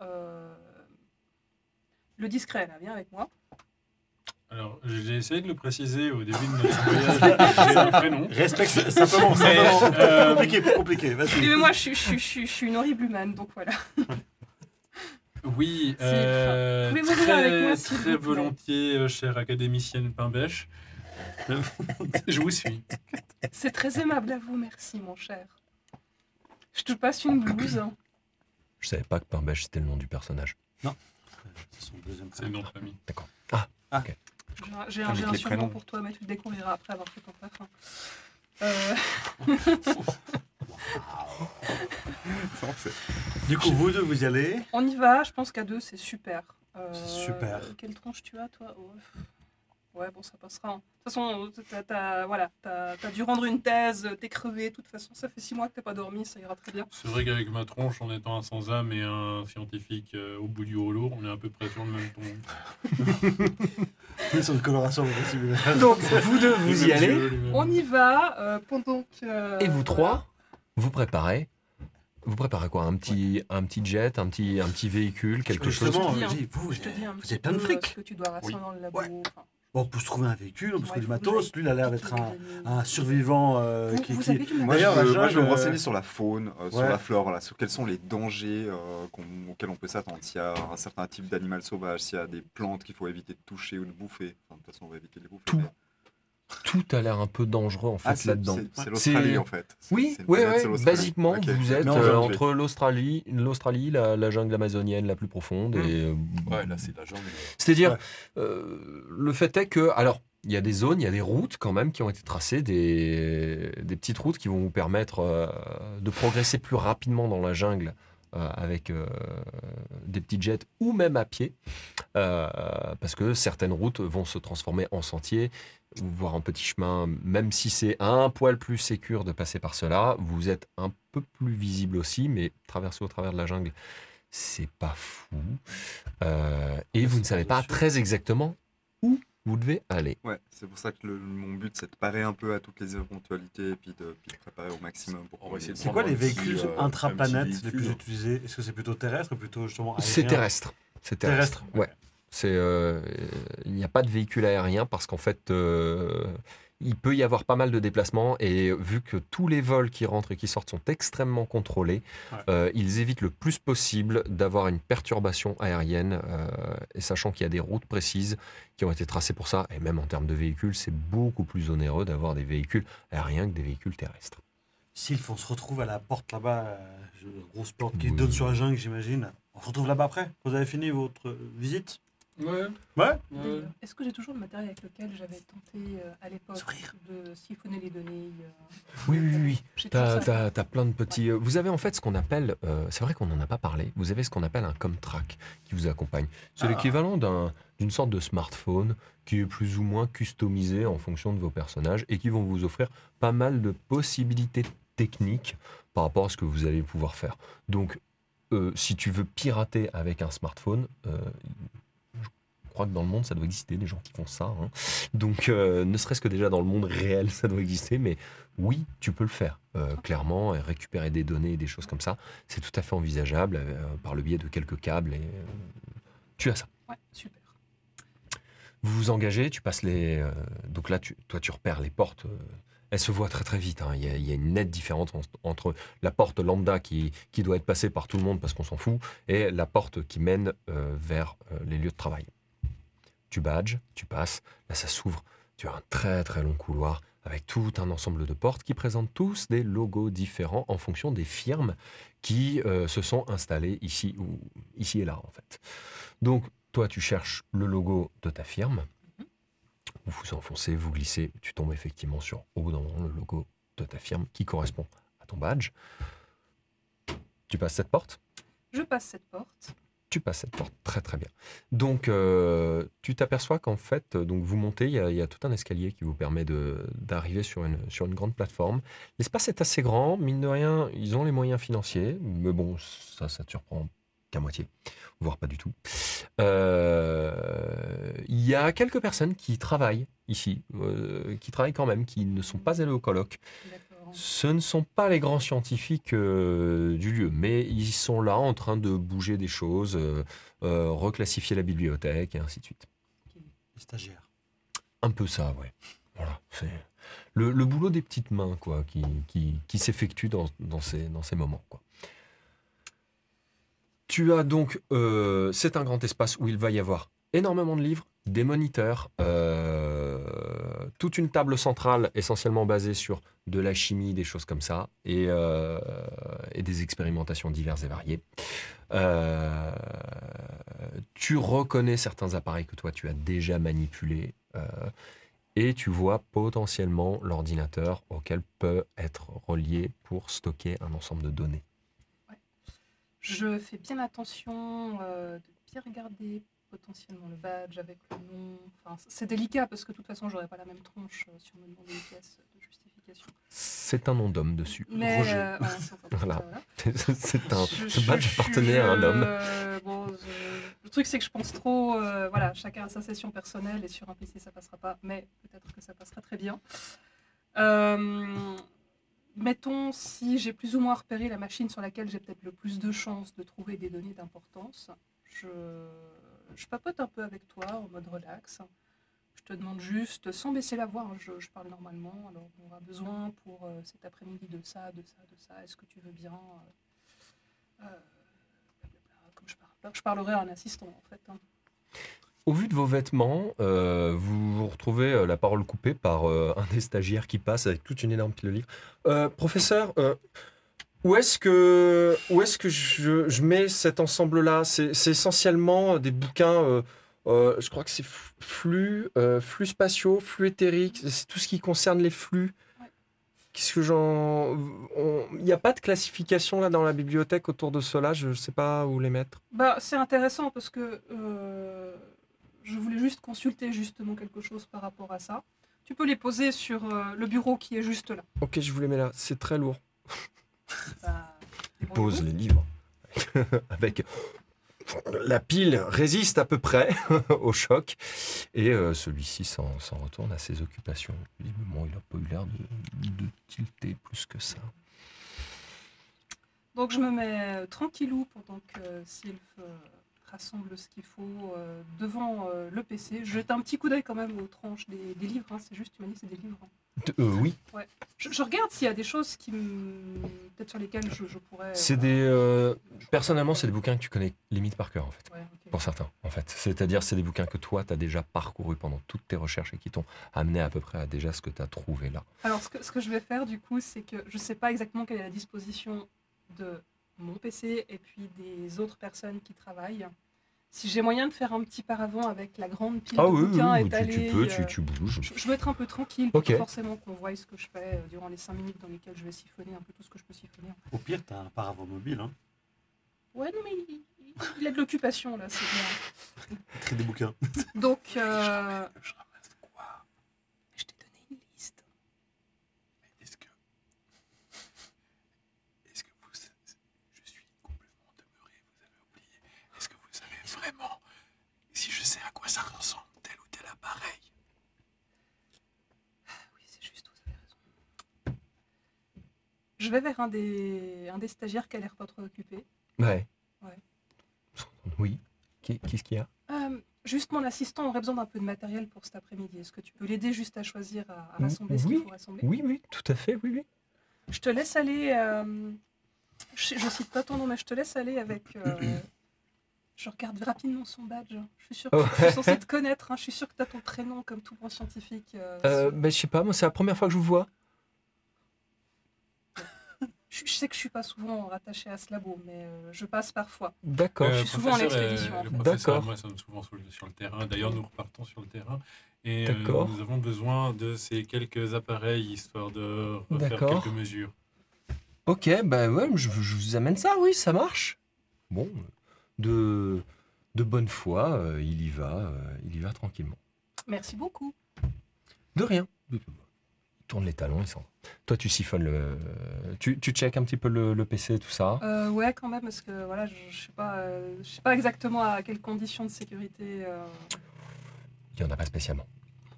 Le discret, là, viens avec moi. Alors, j'ai essayé de le préciser au début de notre voyage. J'ai un prénom. Respecte simplement. Plus compliqué. Vas-y. Oui, mais moi, je suis une horrible humaine, donc voilà. Oui, Pouvez-vous venir avec moi, s'il vous très plaît volontiers, chère académicienne Pimbèche. Je vous suis. C'est très aimable à vous, merci, mon cher. Je te passe une blouse. Je savais pas que Pimbèche c'était le nom du personnage. C'est son deuxième C'est le prénom. nom de famille. D'accord. Ah, J'ai Avec un les surnom prénoms. pour toi, mais tu le découvriras après avoir fait ton parfum. Du coup, vous deux, vous y allez. On y va, je pense qu'à deux, c'est super. C'est super. Quelle tronche tu as, toi? Ouais, bon, ça passera. De toute façon, t'as dû rendre une thèse, t'es crevé. De toute façon, ça fait 6 mois que t'as pas dormi, ça ira très bien. C'est vrai qu'avec ma tronche, en étant un sans-âme et un scientifique au bout du rouleau, on est à peu près sur le même ton. Mais sur une coloration similaire. donc vous deux, vous y allez. On y va pendant que. Et vous trois, vous préparez. Vous préparez quoi? Un petit jet, un petit véhicule, quelque chose? Justement, Je te dis, je dis, Je te dis un vous petit avez plein de peu fric. ce que tu dois rassembler dans le labo. Ouais. Enfin, Bon, on peut se trouver un véhicule, on peut se ouais, trouver du il faut que matos. Lui, il a l'air d'être un survivant Vous avez du Moi, D'ailleurs, je, la veux- moi, je veux me jungle, renseigner sur la faune, sur ouais. la flore, voilà, sur quels sont les dangers auxquels on peut s'attendre. S'il y a un certain type d'animal sauvage, s'il y a des plantes qu'il faut éviter de toucher ou de bouffer. Enfin, de toute façon, on va éviter de les bouffer. Tout. mais- Tout a l'air un peu dangereux en fait Ah, là-dedans. c'est l'Australie C'est- en fait. Oui, C'est une ouais, planète, c'est ouais. l'Australie. Basiquement, Ok. vous êtes Mais en jungle. entre l'Australie, la jungle amazonienne la plus profonde. Et, Ouais, là, c'est la jungle. c'est-à-dire, Ouais. le fait est que, alors, il y a des zones, il y a des routes quand même qui ont été tracées, des petites routes qui vont vous permettre de progresser plus rapidement dans la jungle avec des petits jets ou même à pied, parce que certaines routes vont se transformer en sentiers, voire en petit chemin, même si c'est un poil plus sécure de passer par cela, vous êtes un peu plus visible aussi, mais traverser au travers de la jungle, c'est pas fou. Et vous ne savez pas très exactement où vous devez aller. Ouais, c'est pour ça que mon but c'est de parer un peu à toutes les éventualités et puis de préparer au maximum pour On va essayer de C'est quoi les prendre un petit, véhicules un intraplanètes petit les plus véhicule. utilisés? Est-ce que c'est plutôt terrestre ou plutôt justement aérien? C'est terrestre. C'est terrestre. Terrestre. Ouais. Il n'y a pas de véhicule aérien parce qu'en fait, il peut y avoir pas mal de déplacements et vu que tous les vols qui rentrent et qui sortent sont extrêmement contrôlés, ils évitent le plus possible d'avoir une perturbation aérienne et sachant qu'il y a des routes précises qui ont été tracées pour ça et même en termes de véhicules, c'est beaucoup plus onéreux d'avoir des véhicules aériens que des véhicules terrestres. Sylph, on se retrouve à la porte là-bas, grosse porte qui Oui. donne sur la jungle, j'imagine. On se retrouve là-bas après. Vous avez fini votre visite? Ouais. Ouais. Ouais. Est-ce que j'ai toujours le matériel avec lequel j'avais tenté à l'époque Sourire. de siphonner les données Oui, oui, oui. J'ai toujours ça. T'as plein de petits. Vous avez en fait ce qu'on appelle. C'est vrai qu'on n'en a pas parlé. Vous avez ce qu'on appelle un Comtrack qui vous accompagne. C'est l'équivalent d'une sorte de smartphone qui est plus ou moins customisé en fonction de vos personnages et qui vont vous offrir pas mal de possibilités techniques par rapport à ce que vous allez pouvoir faire. Donc, si tu veux pirater avec un smartphone, je crois que dans le monde, ça doit exister des gens qui font ça. Hein. Donc, ne serait-ce que déjà dans le monde réel, ça doit exister. Mais oui, tu peux le faire. Clairement, et récupérer des données et des choses comme ça, c'est tout à fait envisageable par le biais de quelques câbles. Et tu as ça. Ouais, super. Vous vous engagez, tu passes les... donc là, toi, tu repères les portes. Elles se voient très très vite. Hein. Il y a une nette différence entre la porte lambda qui doit être passée par tout le monde parce qu'on s'en fout et la porte qui mène vers les lieux de travail. Tu badges, tu passes, là ça s'ouvre, tu as un très très long couloir avec tout un ensemble de portes qui présentent tous des logos différents en fonction des firmes qui se sont installées ici et là en fait. Donc toi tu cherches le logo de ta firme, vous enfoncez, vous glissez, tu tombes effectivement sur au bout d'un moment le logo de ta firme qui correspond à ton badge. Tu passes cette porte ? Je passe cette porte. Tu passes cette porte, très très bien. Donc, tu t'aperçois qu'en fait, donc vous montez, il y a tout un escalier qui vous permet d'arriver sur une grande plateforme. L'espace est assez grand, mine de rien, ils ont les moyens financiers, mais bon, ça te surprend qu'à moitié, voire pas du tout. Il y a quelques personnes qui travaillent ici, qui travaillent quand même, qui ne sont pas allées au colloque. D'accord. Ce ne sont pas les grands scientifiques du lieu, mais ils sont là en train de bouger des choses, reclassifier la bibliothèque et ainsi de suite. Les stagiaires. Un peu ça, ouais. Voilà, c'est le boulot des petites mains, quoi, qui s'effectue dans ces moments, quoi. Tu as donc, c'est un grand espace où il va y avoir énormément de livres, des moniteurs, toute une table centrale essentiellement basée sur de la chimie, des choses comme ça, et des expérimentations diverses et variées. Tu reconnais certains appareils que toi tu as déjà manipulés, et tu vois potentiellement l'ordinateur auquel peut être relié pour stocker un ensemble de données. Je fais bien attention de bien regarder potentiellement le badge avec le nom. Enfin, c'est délicat parce que de toute façon, j'aurais pas la même tronche si on me demandait une pièce de justification. C'est un nom d'homme dessus. Mais Roger. ouais, c'est encore Voilà. comme ça, Ce badge appartenait à un homme. Le truc, c'est que je pense trop. Voilà, chacun a sa session personnelle et sur un PC, ça passera pas. Mais peut-être que ça passera très bien. Mettons, si j'ai plus ou moins repéré la machine sur laquelle j'ai peut-être le plus de chances de trouver des données d'importance, je papote un peu avec toi en mode relax. Je te demande juste, sans baisser la voix, hein, je parle normalement, alors on aura besoin pour cet après-midi de ça, de ça, de ça, est-ce que tu veux bien comme je parlerai à un assistant en fait. Hein. Au vu de vos vêtements, vous vous retrouvez la parole coupée par un des stagiaires qui passe avec toute une énorme pile de livres. Professeur, où est-ce que je mets cet ensemble-là? C'est essentiellement des bouquins, je crois que c'est flux spatiaux, flux éthériques, c'est tout ce qui concerne les flux. Ouais. Qu'est-ce que il n'y a pas de classification là dans la bibliothèque autour de cela, je ne sais pas où les mettre. Bah, c'est intéressant parce que je voulais juste consulter justement quelque chose par rapport à ça. Tu peux les poser sur le bureau qui est juste là. Ok, je vous les mets là, c'est très lourd. Bah, Pose les livres. Avec la pile résiste à peu près au choc. Et celui-ci s'en retourne à ses occupations. Visiblement, il n'a pas eu l'air de tilter plus que ça. Donc je me mets tranquillou pendant que Sylph rassemble ce qu'il faut devant le PC. Je jette un petit coup d'œil quand même aux tranches des livres. Hein. C'est juste, tu m'as dit que c'est des livres. Hein. Oui. Ouais. Je regarde s'il y a des choses qui peut-être sur lesquelles je pourrais... C'est des... personnellement, c'est des bouquins que tu connais limite par cœur, en fait. Ouais, ok. Pour certains, en fait. C'est-à-dire, c'est des bouquins que toi, tu as déjà parcouru pendant toutes tes recherches et qui t'ont amené à peu près à déjà ce que tu as trouvé là. Alors, ce que je vais faire, du coup, c'est que je ne sais pas exactement quelle est la disposition de mon PC et puis des autres personnes qui travaillent. Si j'ai moyen de faire un petit paravent avec la grande pile de bouquins étalée, tu bouges. je veux être un peu tranquille, pour Ok. forcément qu'on voie ce que je fais durant les 5 minutes dans lesquelles je vais siphonner un peu tout ce que je peux siphonner. Au pire, t'as un paravent mobile. Hein. Ouais, non, mais il a de l'occupation, là, c'est bien. Écris des bouquins. Donc, Je ramasse quoi? je t'ai donné une liste. Est-ce que vous... Je suis complètement demeuré, vous avez oublié. Est-ce que vous savez vraiment si je sais à quoi ça ressemble, tel ou tel appareil? Oui, c'est juste, vous avez raison. Je vais vers un des stagiaires qui a l'air pas trop occupé. Ouais. Ouais. Oui. Qu'est-ce qu'il y a? Juste mon assistant aurait besoin d'un peu de matériel pour cet après-midi. Est-ce que tu peux l'aider juste à choisir, à rassembler ce qu'il faut rassembler? Oui, tout à fait, oui. Je te laisse aller... je cite pas ton nom, mais je te laisse aller avec... je regarde rapidement son badge. Je suis sûre que je suis censée te connaître. Hein. Je suis sûre que tu as ton prénom comme tout bon scientifique. Je sais pas, moi c'est la première fois que je vous vois. Je sais que je suis pas souvent rattachée à ce labo, mais je passe parfois. D'accord. Je suis souvent en expédition, en Le fait. professeur et D'accord. moi sommes souvent sur le terrain. D'ailleurs, nous repartons sur le terrain. Et D'accord. nous avons besoin de ces quelques appareils, histoire de refaire D'accord. quelques mesures. Ok, bah ouais, je vous amène ça, oui, ça marche. Bon, de bonne foi, il y va tranquillement. Merci beaucoup. De rien. Il tourne les talons, il s'en va. Toi, tu siphonnes tu checkes un petit peu le PC, tout ça. Ouais, quand même, parce que voilà, je sais pas exactement à quelles conditions de sécurité. Il n'y en a pas spécialement.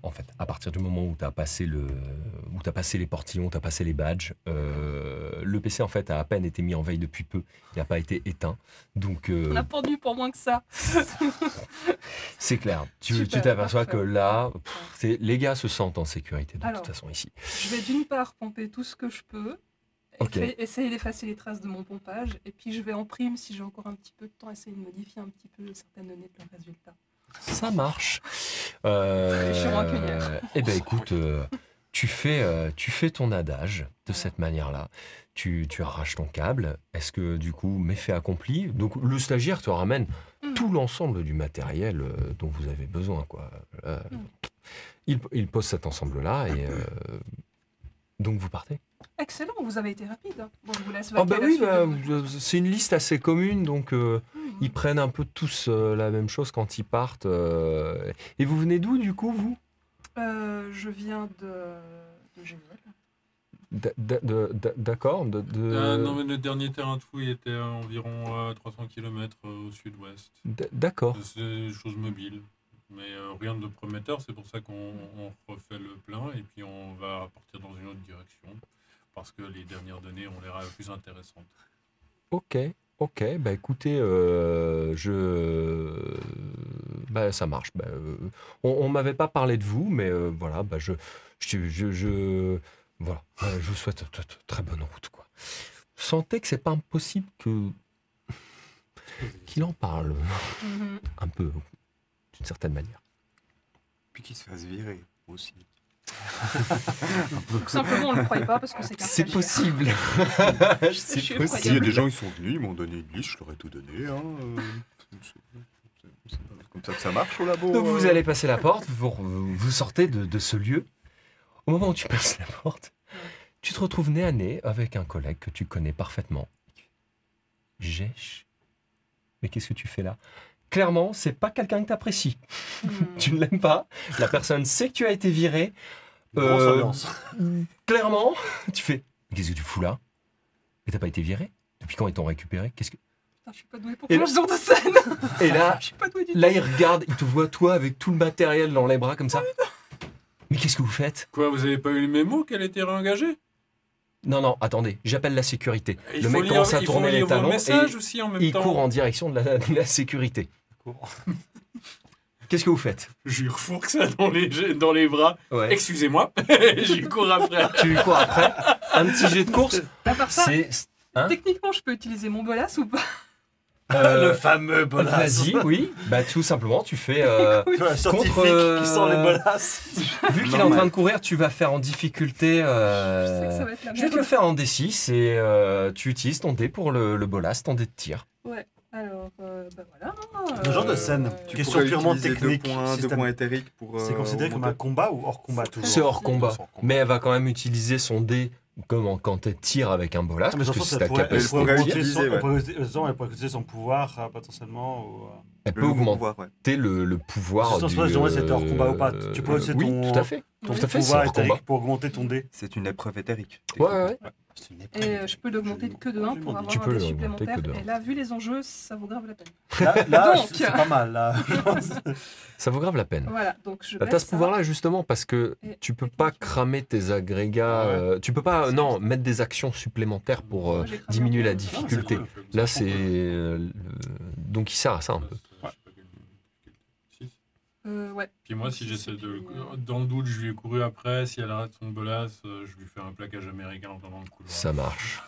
En fait, à partir du moment où tu as passé les portillons, tu as passé les badges, le PC en fait a à peine été mis en veille depuis peu, il n'a pas été éteint. Donc On a pendu pour moins que ça. c'est clair, tu Super, t'aperçois parfait. que là, les gars se sentent en sécurité de Alors. toute façon ici. Je vais d'une part pomper tout ce que je peux, Ok. essayer d'effacer les traces de mon pompage, et puis je vais en prime, si j'ai encore un petit peu de temps, essayer de modifier un petit peu certaines données de leurs résultats. Ça marche. suis rancunière. Eh ben écoute, tu fais ton adage de cette manière-là. Tu arraches ton câble. Est-ce que du coup, méfait accompli, donc le stagiaire te ramène tout l'ensemble du matériel dont vous avez besoin, quoi. Il pose cet ensemble-là et donc vous partez. Excellent, vous avez été rapide. Hein. Bon, je vous laisse Ah bah vaquer à oui, la suite de votre- c'est une liste assez commune, donc ils prennent un peu tous la même chose quand ils partent. Et vous venez d'où, du coup, vous? Je viens de Genève. D'accord. Non, mais le dernier terrain de fouille était à environ 300 km au sud-ouest. D'accord. C'est des choses mobiles, mais rien de prometteur. C'est pour ça qu'on refait le plein et puis on va partir dans une autre direction parce que les dernières données ont l'air plus intéressantes. Ok. Bah écoutez, ça marche. On m'avait pas parlé de vous, mais voilà, bah voilà, je vous souhaite très bonne route, quoi. Sentez que c'est pas impossible qu'il en parle Mhm. un peu, d'une certaine manière. Puis qu'il se fasse virer aussi. Tout simplement, on ne le croyait pas parce que c'est qu'un C'est stagiaire. possible. Je C'est suis possible. Il y a des gens, ils sont venus, ils m'ont donné une liste, je leur ai tout donné. Hein. C'est comme ça que ça marche au labo. Donc vous allez passer la porte, vous sortez de ce lieu. Au moment où tu passes la porte, tu te retrouves nez à nez avec un collègue que tu connais parfaitement. Jesh, mais qu'est-ce que tu fais là? Clairement, c'est pas quelqu'un que t'apprécies. Tu ne l'aimes pas. La personne sait que tu as été viré. Grosse ambiance. Clairement, tu fais. Qu'est-ce que tu fous là? Et t'as pas été viré? Depuis quand ils t'ont récupéré? Putain, je suis pas douée pour Et faire ce genre de scène. Et là, Je suis pas douée du tout. là, il regarde, il te voit toi avec tout le matériel dans les bras comme ça. Mais qu'est-ce que vous faites? Quoi, vous avez pas eu le mémo qu'elle était réengagée? Non, attendez, j'appelle la sécurité. Il Le faut mec lire- commence à il faut tourner les lire vos talons messages et aussi en même il temps. court en direction de la sécurité. Qu'est-ce que vous faites? Je lui refourque ça dans les bras. Ouais. Excusez-moi, je lui cours après. Tu lui cours après. Un petit jet de course. À part ça, C'est. Hein techniquement, je peux utiliser mon bolas ou pas? Le fameux bolas. Vas-y, oui. Bah tout simplement, tu fais. Le scientifique Contre, qui sent les bolas. Vu qu'il est en train de courir, tu vas faire en difficulté. Je sais que ça va être la Je vais te le merde. faire en D6 et tu utilises ton dé pour le bolas, ton dé de tir. Ouais, alors, bah voilà. Le genre de scène. Tu Question pourrais purement utiliser technique, deux système. points éthériques pour. C'est considéré comme un remonter. combat ou hors combat toujours? C'est hors combat. C'est hors combat. Mais elle va quand même utiliser son dé comme quand tu tires avec un bolas, Ah, mais parce de que toute c'est façon, ta elle pourrait capacité de pourrait tir. utiliser, elle ouais. pourrait utiliser son pouvoir potentiellement. Elle Le peut nouveau augmenter pouvoir, ouais. le pouvoir. C'est pour ça que je demandais si c'était hors combat ou pas. Tu peux aussi Oui, ton- tout à fait. Ton Tout à fait, c'est pouvoir hors combat. éthérique pour augmenter ton dé. C'est une épreuve éthérique. Ouais. C'est une épreuve. Et je peux l'augmenter que de 1 pour avoir Tu un peux dé l'augmenter supplémentaire. que de un. Et là, vu les enjeux, ça vaut grave la peine. Là, Donc. c'est pas mal. Là. Ça vaut grave la peine. Voilà, donc je T'as baisse ce ça. pouvoir-là justement parce que Et tu peux pas cramer tes agrégats. Ouais. Tu peux pas, non, mettre des actions supplémentaires pour Moi, j'ai cramé diminuer un peu. la difficulté. Là, c'est donc il sert à ça un peu. Ouais. Puis moi, si j'essaie de. Dans le doute, je lui ai couru après. Si elle arrête son bolas, je lui fais un plaquage américain en dans le couloir. Ça marche.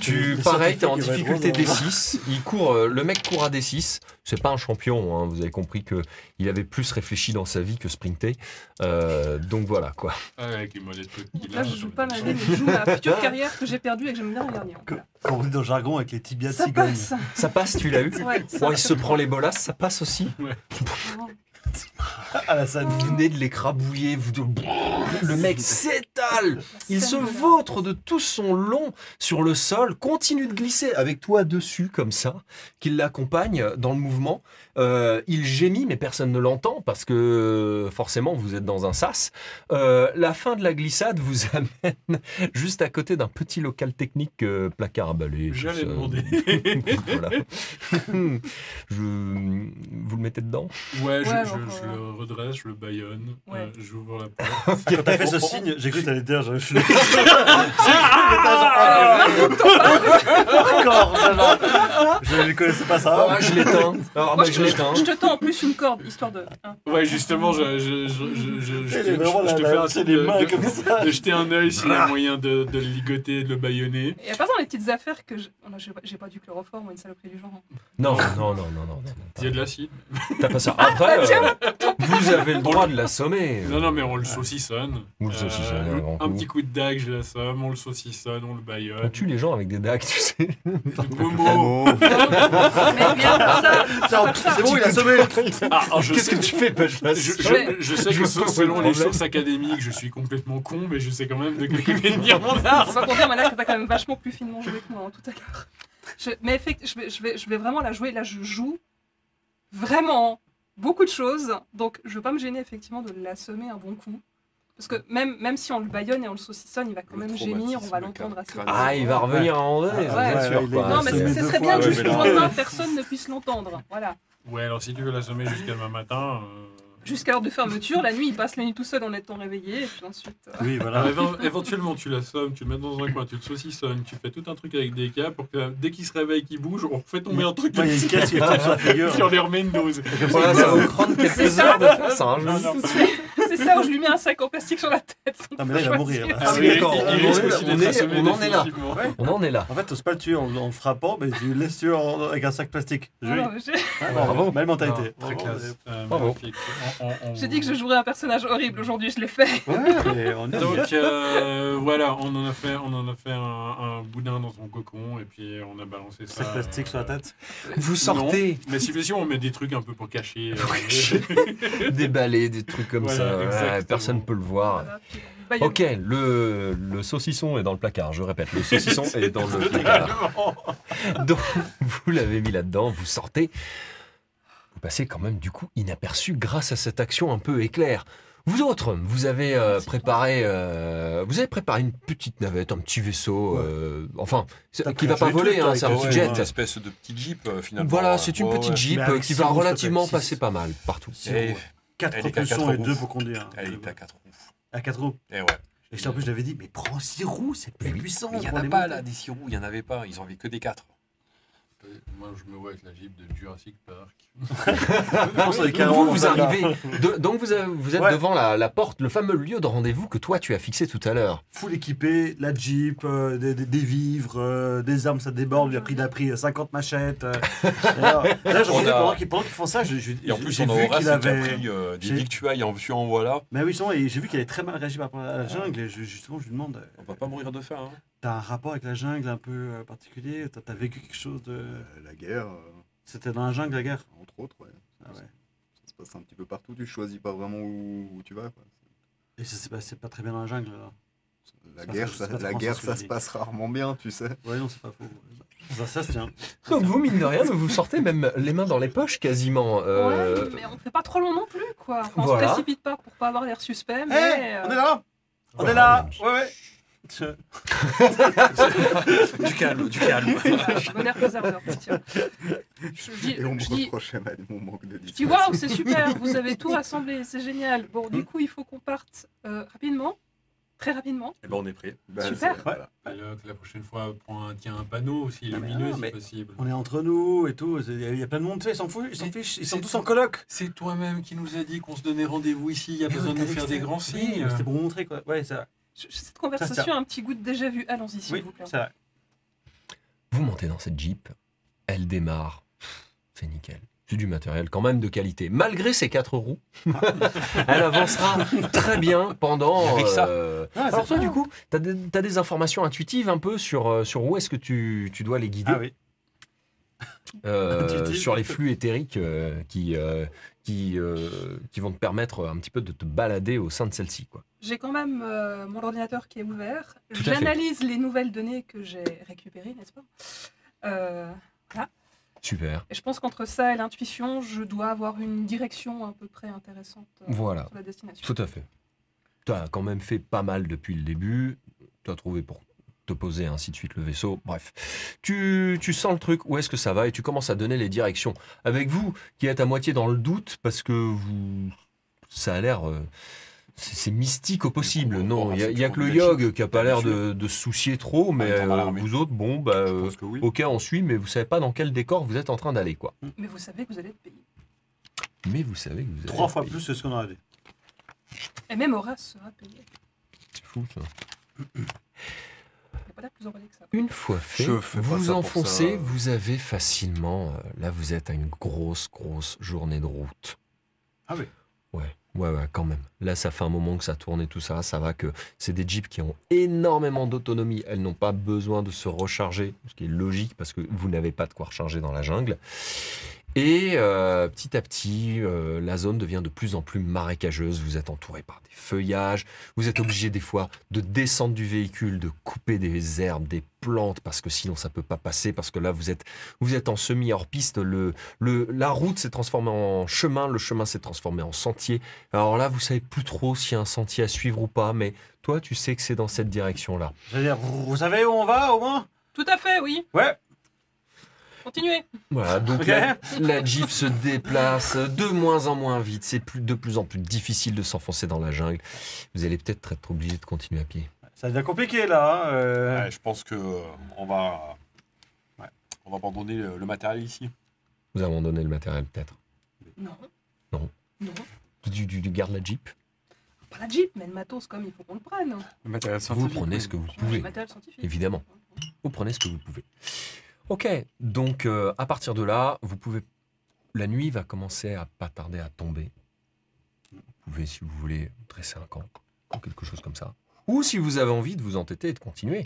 Le Pareil, t'es en scientifique, il va difficulté être drôle, D6. Il court, le mec court à D6. C'est pas un champion, hein, vous avez compris que il avait plus réfléchi dans sa vie que sprinté. Donc voilà quoi. Ah, avec les mollets de trucs qu'il Là, a, je joue j'en ai pas ma besoin. vie, mais je joue ma future carrière que j'ai perdue et que j'aime bien regarder. Voilà. Quand on dit dans le jargon avec les tibias de Ça cigogne. passe. Ça passe, tu l'as eu. Ouais, ça, Ouais, il se prend les bolas, ça passe aussi. À la scène. Vous venez de l'écrabouiller, le mec s'étale, il se vautre de tout son long sur le sol, continue de glisser avec toi dessus comme ça, qu'il l'accompagne dans le mouvement. Il gémit, mais personne ne l'entend parce que forcément vous êtes dans un sas. La fin de la glissade vous amène juste à côté d'un petit local technique placard à balai. J'allais tout ça. demander. Voilà. Vous le mettez dedans? Ouais, Ouais, je donc, le redresse, je le baïonne, Ouais. j'ouvre la porte. Quand t'as fait ce signe, j'ai cru que t'allais j'allais dire, j'ai cru que encore, je ne connaissais pas ça. Ah, je l'éteins. Moi, Je l'éteins. je te tends en plus une corde, histoire de... hein. Ouais, justement, je te fais un c'est signe des mains comme ça. de jeter un œil s'il y a moyen de le ligoter, de le bâillonner. Et à part dans les petites affaires que j'ai pas du chloroforme ou une saloperie du genre. hein. Non. Il y a de l'acide. T'as pas ça. Après, vous avez le droit de l'assommer. Non, mais on le saucissonne. Vous le saucissonnez, un grand Un coup. petit coup de dague, je l'assomme, on le saucissonne, on le On bâillonne. tue les gens avec des dagues, tu sais. De beaux mots. Oh. Mais bien pour ça, C'est bon, il a sommé. Qu'est-ce que tu fais, Page Je sais Je que vois pas selon le les problème. sources académiques, je suis complètement con, mais je sais quand même de quel côté tenir mon arme. on va conduire Malak, que t'as quand même vachement plus finement joué que moi hein, tout à l'heure. Mais effectivement, je vais vraiment la jouer. Là, je joue vraiment beaucoup de choses. Donc, je veux pas me gêner effectivement de l'assommer un bon coup. Parce que même si on le bâillonne et on le saucissonne, il va quand Le même gémir, on va traumatisme l'entendre assez crânien. Ah, il va revenir à un moment donné, Ouais. bien sûr. Ouais, quoi. Non, mais Assommer ce deux serait fois, bien que ouais, jusqu'au mais là- lendemain, personne ne puisse l'entendre. Voilà. Ouais, alors si tu veux l'assommer jusqu'à demain matin. Jusqu'à l'heure de fermeture, la nuit, il passe la nuit tout seul en étant réveillé, et puis ensuite... Oui, voilà. Alors, éventuellement, tu l'assommes, tu le mets dans un coin, tu le saucissonnes, tu fais tout un truc avec des câbles pour que dès qu'il se réveille, qu'il bouge, on refait tomber un truc Il y a une caisse qui tombe sur la figure. puis on lui remet une dose. Voilà, ça va vous prendre C'est quelques ça. heures de faire ça. hein, je Non, vous non. dis. C'est ça où je lui mets un sac en plastique sur la tête. Non, mais là, il va mourir. Là. Ah oui, d'accord. Il risque On aussi est- d'être assommé on en est là. définitivement. On en est là. En fait, t'oses pas le tuer en le frappant, mais tu le laisses tuer avec un sac plastique. Joli. Alors, Ouais, Bravo. Belle mentalité. Très classe. Bravo. Magnifique. J'ai dit que je jouerais un personnage horrible aujourd'hui, je l'ai fait. Ouais, mais on est Donc voilà, on en a fait un boudin dans son cocon et puis on a balancé ça. sac plastique sur la tête. Vous sortez Non, mais si on met des trucs un peu pour cacher. des balais, des trucs comme Voilà, ça. Ouais, exactement. personne ne peut le voir. Voilà, puis, bâillonne. Ok, le saucisson est dans le placard, je répète, le saucisson est dans le placard. Donc, vous l'avez mis là-dedans, vous sortez. Vous passez quand même du coup inaperçu grâce à cette action un peu éclair. Vous autres, vous avez préparé une petite navette, un petit vaisseau, enfin, T'as qui va pas préparé voler, des hein, trucs, c'est toi, un avec jet. Une espèce de petit jeep finalement. Voilà, c'est une petite Jeep Mais avec qui 6 va roues, ça relativement s'appelle passer 6. pas mal partout. Et 4 Elle est qu'à propulsions quatre et 2 roues. pour conduire. elle est à 4 roues. À 4 roues. Et ouais. Et en plus, je l'avais dit, mais prends 6 roues, c'est plus puissant. Mais il n'y en pour a les pas monter. là, des 6 roues, il n'y en avait pas. Ils en avaient que des 4. Moi, je me vois avec la Jeep de Jurassic Park. Je pense avec un Vous, rond vous dans celle-là. arrivez, donc vous êtes Ouais. devant la porte, le fameux lieu de rendez-vous que toi tu as fixé tout à l'heure. Full équipé, la Jeep, des vivres, des armes, ça déborde. Il a pris 50 machettes. Là, j'en On profite a- pendant qu'il font ça. Et en plus, j'ai on vu aura qu'il déjà avait. pris des j'ai- victuailles en vue en voilà. Mais oui, justement, et j'ai vu qu'il avait très mal réagi par rapport à la jungle. Et justement, je lui demande On va pas mourir de faim. Hein. t'as un rapport avec la jungle un peu particulier t'as vécu quelque chose de. La guerre, C'était dans la jungle, la guerre entre autres, ouais. Ah ouais. Ça se passe un petit peu partout, tu choisis pas vraiment où tu vas. Quoi. Et ça s'est passé pas très bien dans la jungle, alors. La C'est pas guerre, ça- c'est pas la français, guerre ce que ça je se dis. passe rarement bien, tu sais. Ouais, non, c'est pas faux. Ça se tient. Donc vous, mine de rien, vous sortez même les mains dans les poches quasiment. Ouais, mais on fait pas trop long non plus, quoi. Enfin, on Voilà. se précipite pas pour pas avoir l'air suspect, Hé, mais... on est là On Ouais. est là Ouais, ouais Du calme, du calme. Bon air préserveur, tiens. Et on me Je dis, reprochait mon manque de je dis, waouh, c'est super, vous avez tout rassemblé, c'est génial. Bon, du coup, il faut qu'on parte rapidement, très rapidement. Et ben on est prêt. Super. Voilà. Alors que la prochaine fois, tiens un panneau aussi Non, mais lumineux non, si mais- possible. On est entre nous et tout, il y a plein de monde, tu sais, ils s'en fichent, ils sont tous en coloc. C'est toi-même qui nous a dit qu'on se donnait rendez-vous ici, il n'y a Mais besoin de oui, nous faire des grands oui, signes. mais c'est pour vous montrer quoi. Ouais, ça. Cette conversation a un petit goût de déjà vu. Allons-y, s'il Oui, vous plaît. c'est vrai. Vous montez dans cette Jeep, elle démarre, c'est nickel. C'est du matériel quand même de qualité. Malgré ses 4 roues, elle avancera très bien pendant... Avec ça. Ah, Alors c'est toi, ça. du coup, t'as des informations intuitives un peu sur où est-ce que tu dois les guider, Ah oui. Intuitive. sur les flux éthériques qui vont te permettre un petit peu de te balader au sein de celle-ci, quoi. J'ai quand même mon ordinateur qui est ouvert. Tout à fait. J'analyse les nouvelles données que j'ai récupérées, n'est-ce pas Super. Et je pense qu'entre ça et l'intuition, je dois avoir une direction à peu près intéressante Voilà. sur la destination. Tout à fait. Tu as quand même fait pas mal depuis le début. Tu as trouvé pour te poser ainsi de suite le vaisseau. Bref, tu sens le truc, où est-ce que ça va, et tu commences à donner les directions. Avec vous, qui êtes à moitié dans le doute, parce que ça a l'air c'est mystique au possible. Oui, Non, bon, il y a, c'est y a toujours que le du magique, Yogg qui a pas l'air habitué. de se soucier trop, mais temps dans l'armée. vous autres, bon, Je pense que oui. ok, on suit, mais vous savez pas dans quel décor vous êtes en train d'aller, quoi. Mais vous savez que vous allez être payé. Mais vous savez que vous allez 3 être fois payé. plus que ce qu'on aurait dit. Et même Horace sera payé. C'est fou, ça. Il n'a pas l'air plus emballé que ça. Une fois fait, Je fais pas vous ça pour enfoncez, ça. vous avez facilement... là, vous êtes à une grosse journée de route. Ah oui. Ouais, quand même. Là, ça fait un moment que ça tourne et tout ça. Ça va que c'est des jeeps qui ont énormément d'autonomie. Elles n'ont pas besoin de se recharger, ce qui est logique parce que vous n'avez pas de quoi recharger dans la jungle. Et petit à petit, la zone devient de plus en plus marécageuse. Vous êtes entouré par des feuillages. Vous êtes obligé des fois de descendre du véhicule, de couper des herbes, des plantes, parce que sinon ça peut pas passer. Parce que là, vous êtes en semi-hors-piste. La route s'est transformée en chemin. Le chemin s'est transformé en sentier. Alors là, vous savez plus trop s'il y a un sentier à suivre ou pas. Mais toi, tu sais que c'est dans cette direction-là. C'est-à-dire, vous savez où on va au moins? Tout à fait, oui. Ouais. Continuez. Voilà, donc Ok. la Jeep se déplace de moins en moins vite. C'est de plus en plus difficile de s'enfoncer dans la jungle. Vous allez peut-être être obligé de continuer à pied. Ça devient compliqué là. Hein, Ouais, je pense que on va abandonner le matériel ici. Vous abandonnez le matériel peut-être. Non. Non. Non. Tu gardes la Jeep. Pas la Jeep, mais le matos, comme il faut qu'on le prenne. Le matériel Vous scientifique. prenez ce que vous Le pouvez. matériel scientifique. Évidemment. Vous prenez ce que vous pouvez. Ok, donc à partir de là, vous pouvez. La nuit va commencer à pas tarder à tomber. Vous pouvez, si vous voulez, dresser un camp ou quelque chose comme ça. Ou si vous avez envie de vous entêter et de continuer.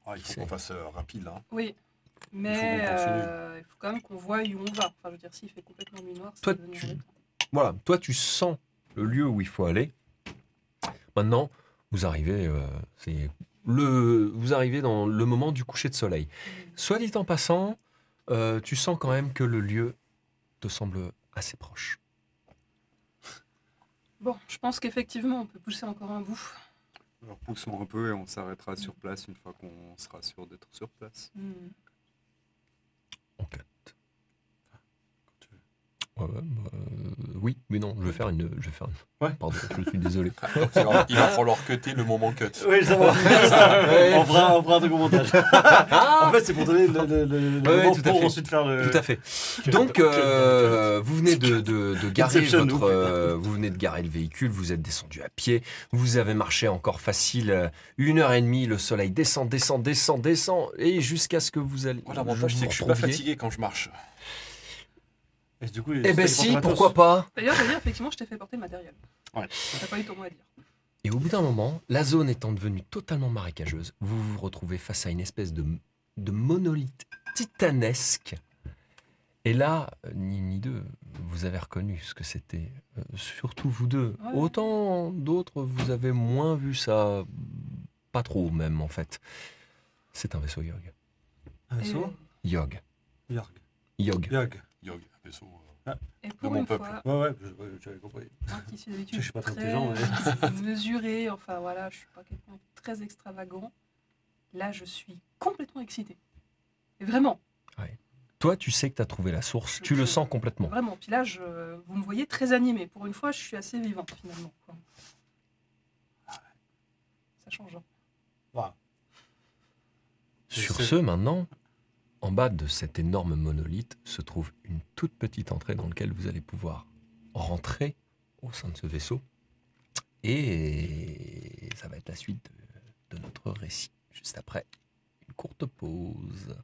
Ah, il faut qu'on fasse rapide là. Oui. Il Mais faut qu'on continue. il faut quand même qu'on voie où on va. Enfin, je veux dire, s'il fait complètement nuit noire, Toi, ça va devenir tu- embêtant. Voilà, toi tu sens le lieu où il faut aller. Maintenant, vous arrivez, vous arrivez dans le moment du coucher de soleil. Soit dit en passant, tu sens quand même que le lieu te semble assez proche. Bon, je pense qu'effectivement, on peut pousser encore un bout. Alors poussons un peu et on s'arrêtera sur place une fois qu'on sera sûr d'être sur place. Hmm. En cut. Oui, mais non, je vais faire une. Ouais. Pardon, je suis désolé. Donc, il va falloir cutter le moment cut. Oui, ça va. Ouais. on fera un truc au montage. En fait, c'est pour donner le Ouais, moment tout à pour fait. ensuite faire le. Tout à fait. Donc, vous venez de garer Inception, vous venez de garer le véhicule, vous êtes descendu à pied, vous avez marché encore facile 1h30, le soleil descend, et jusqu'à ce que vous allez. Moi, l'avantage, c'est que je suis pas fatigué quand je marche. Et du coup, Eh ben si, pourquoi pas. D'ailleurs, je veux dire, effectivement, je t'ai fait porter le matériel. Ouais. T'as pas eu ton mot à dire. Et au bout d'un moment, la zone étant devenue totalement marécageuse, vous vous retrouvez face à une espèce de monolithe titanesque. Et là, ni une ni deux, vous avez reconnu ce que c'était. Surtout vous deux. Ouais. Autant d'autres, vous avez moins vu ça. Pas trop même, en fait. C'est un vaisseau Yogg. Un vaisseau Yogg. Yorg. Yogg. Yogg. Yogg, un vaisseau. Et pour mon une peuple. fois, Ouais, j'avais compris. moi qui suis d'habitude Je suis pas très très intelligent, mesuré, enfin voilà, je suis pas quelqu'un de très extravagant. Là, je suis complètement excitée. Et vraiment, Toi, tu sais que tu as trouvé la source. Tu le sens complètement. vraiment. Puis là, vous me voyez très animée. Pour une fois, je suis assez vivante finalement, quoi. Ça change. Hein. Voilà. Sur C'est- ce, maintenant, en bas de cet énorme monolithe se trouve une toute petite entrée dans laquelle vous allez pouvoir rentrer au sein de ce vaisseau. Et ça va être la suite de notre récit, juste après une courte pause.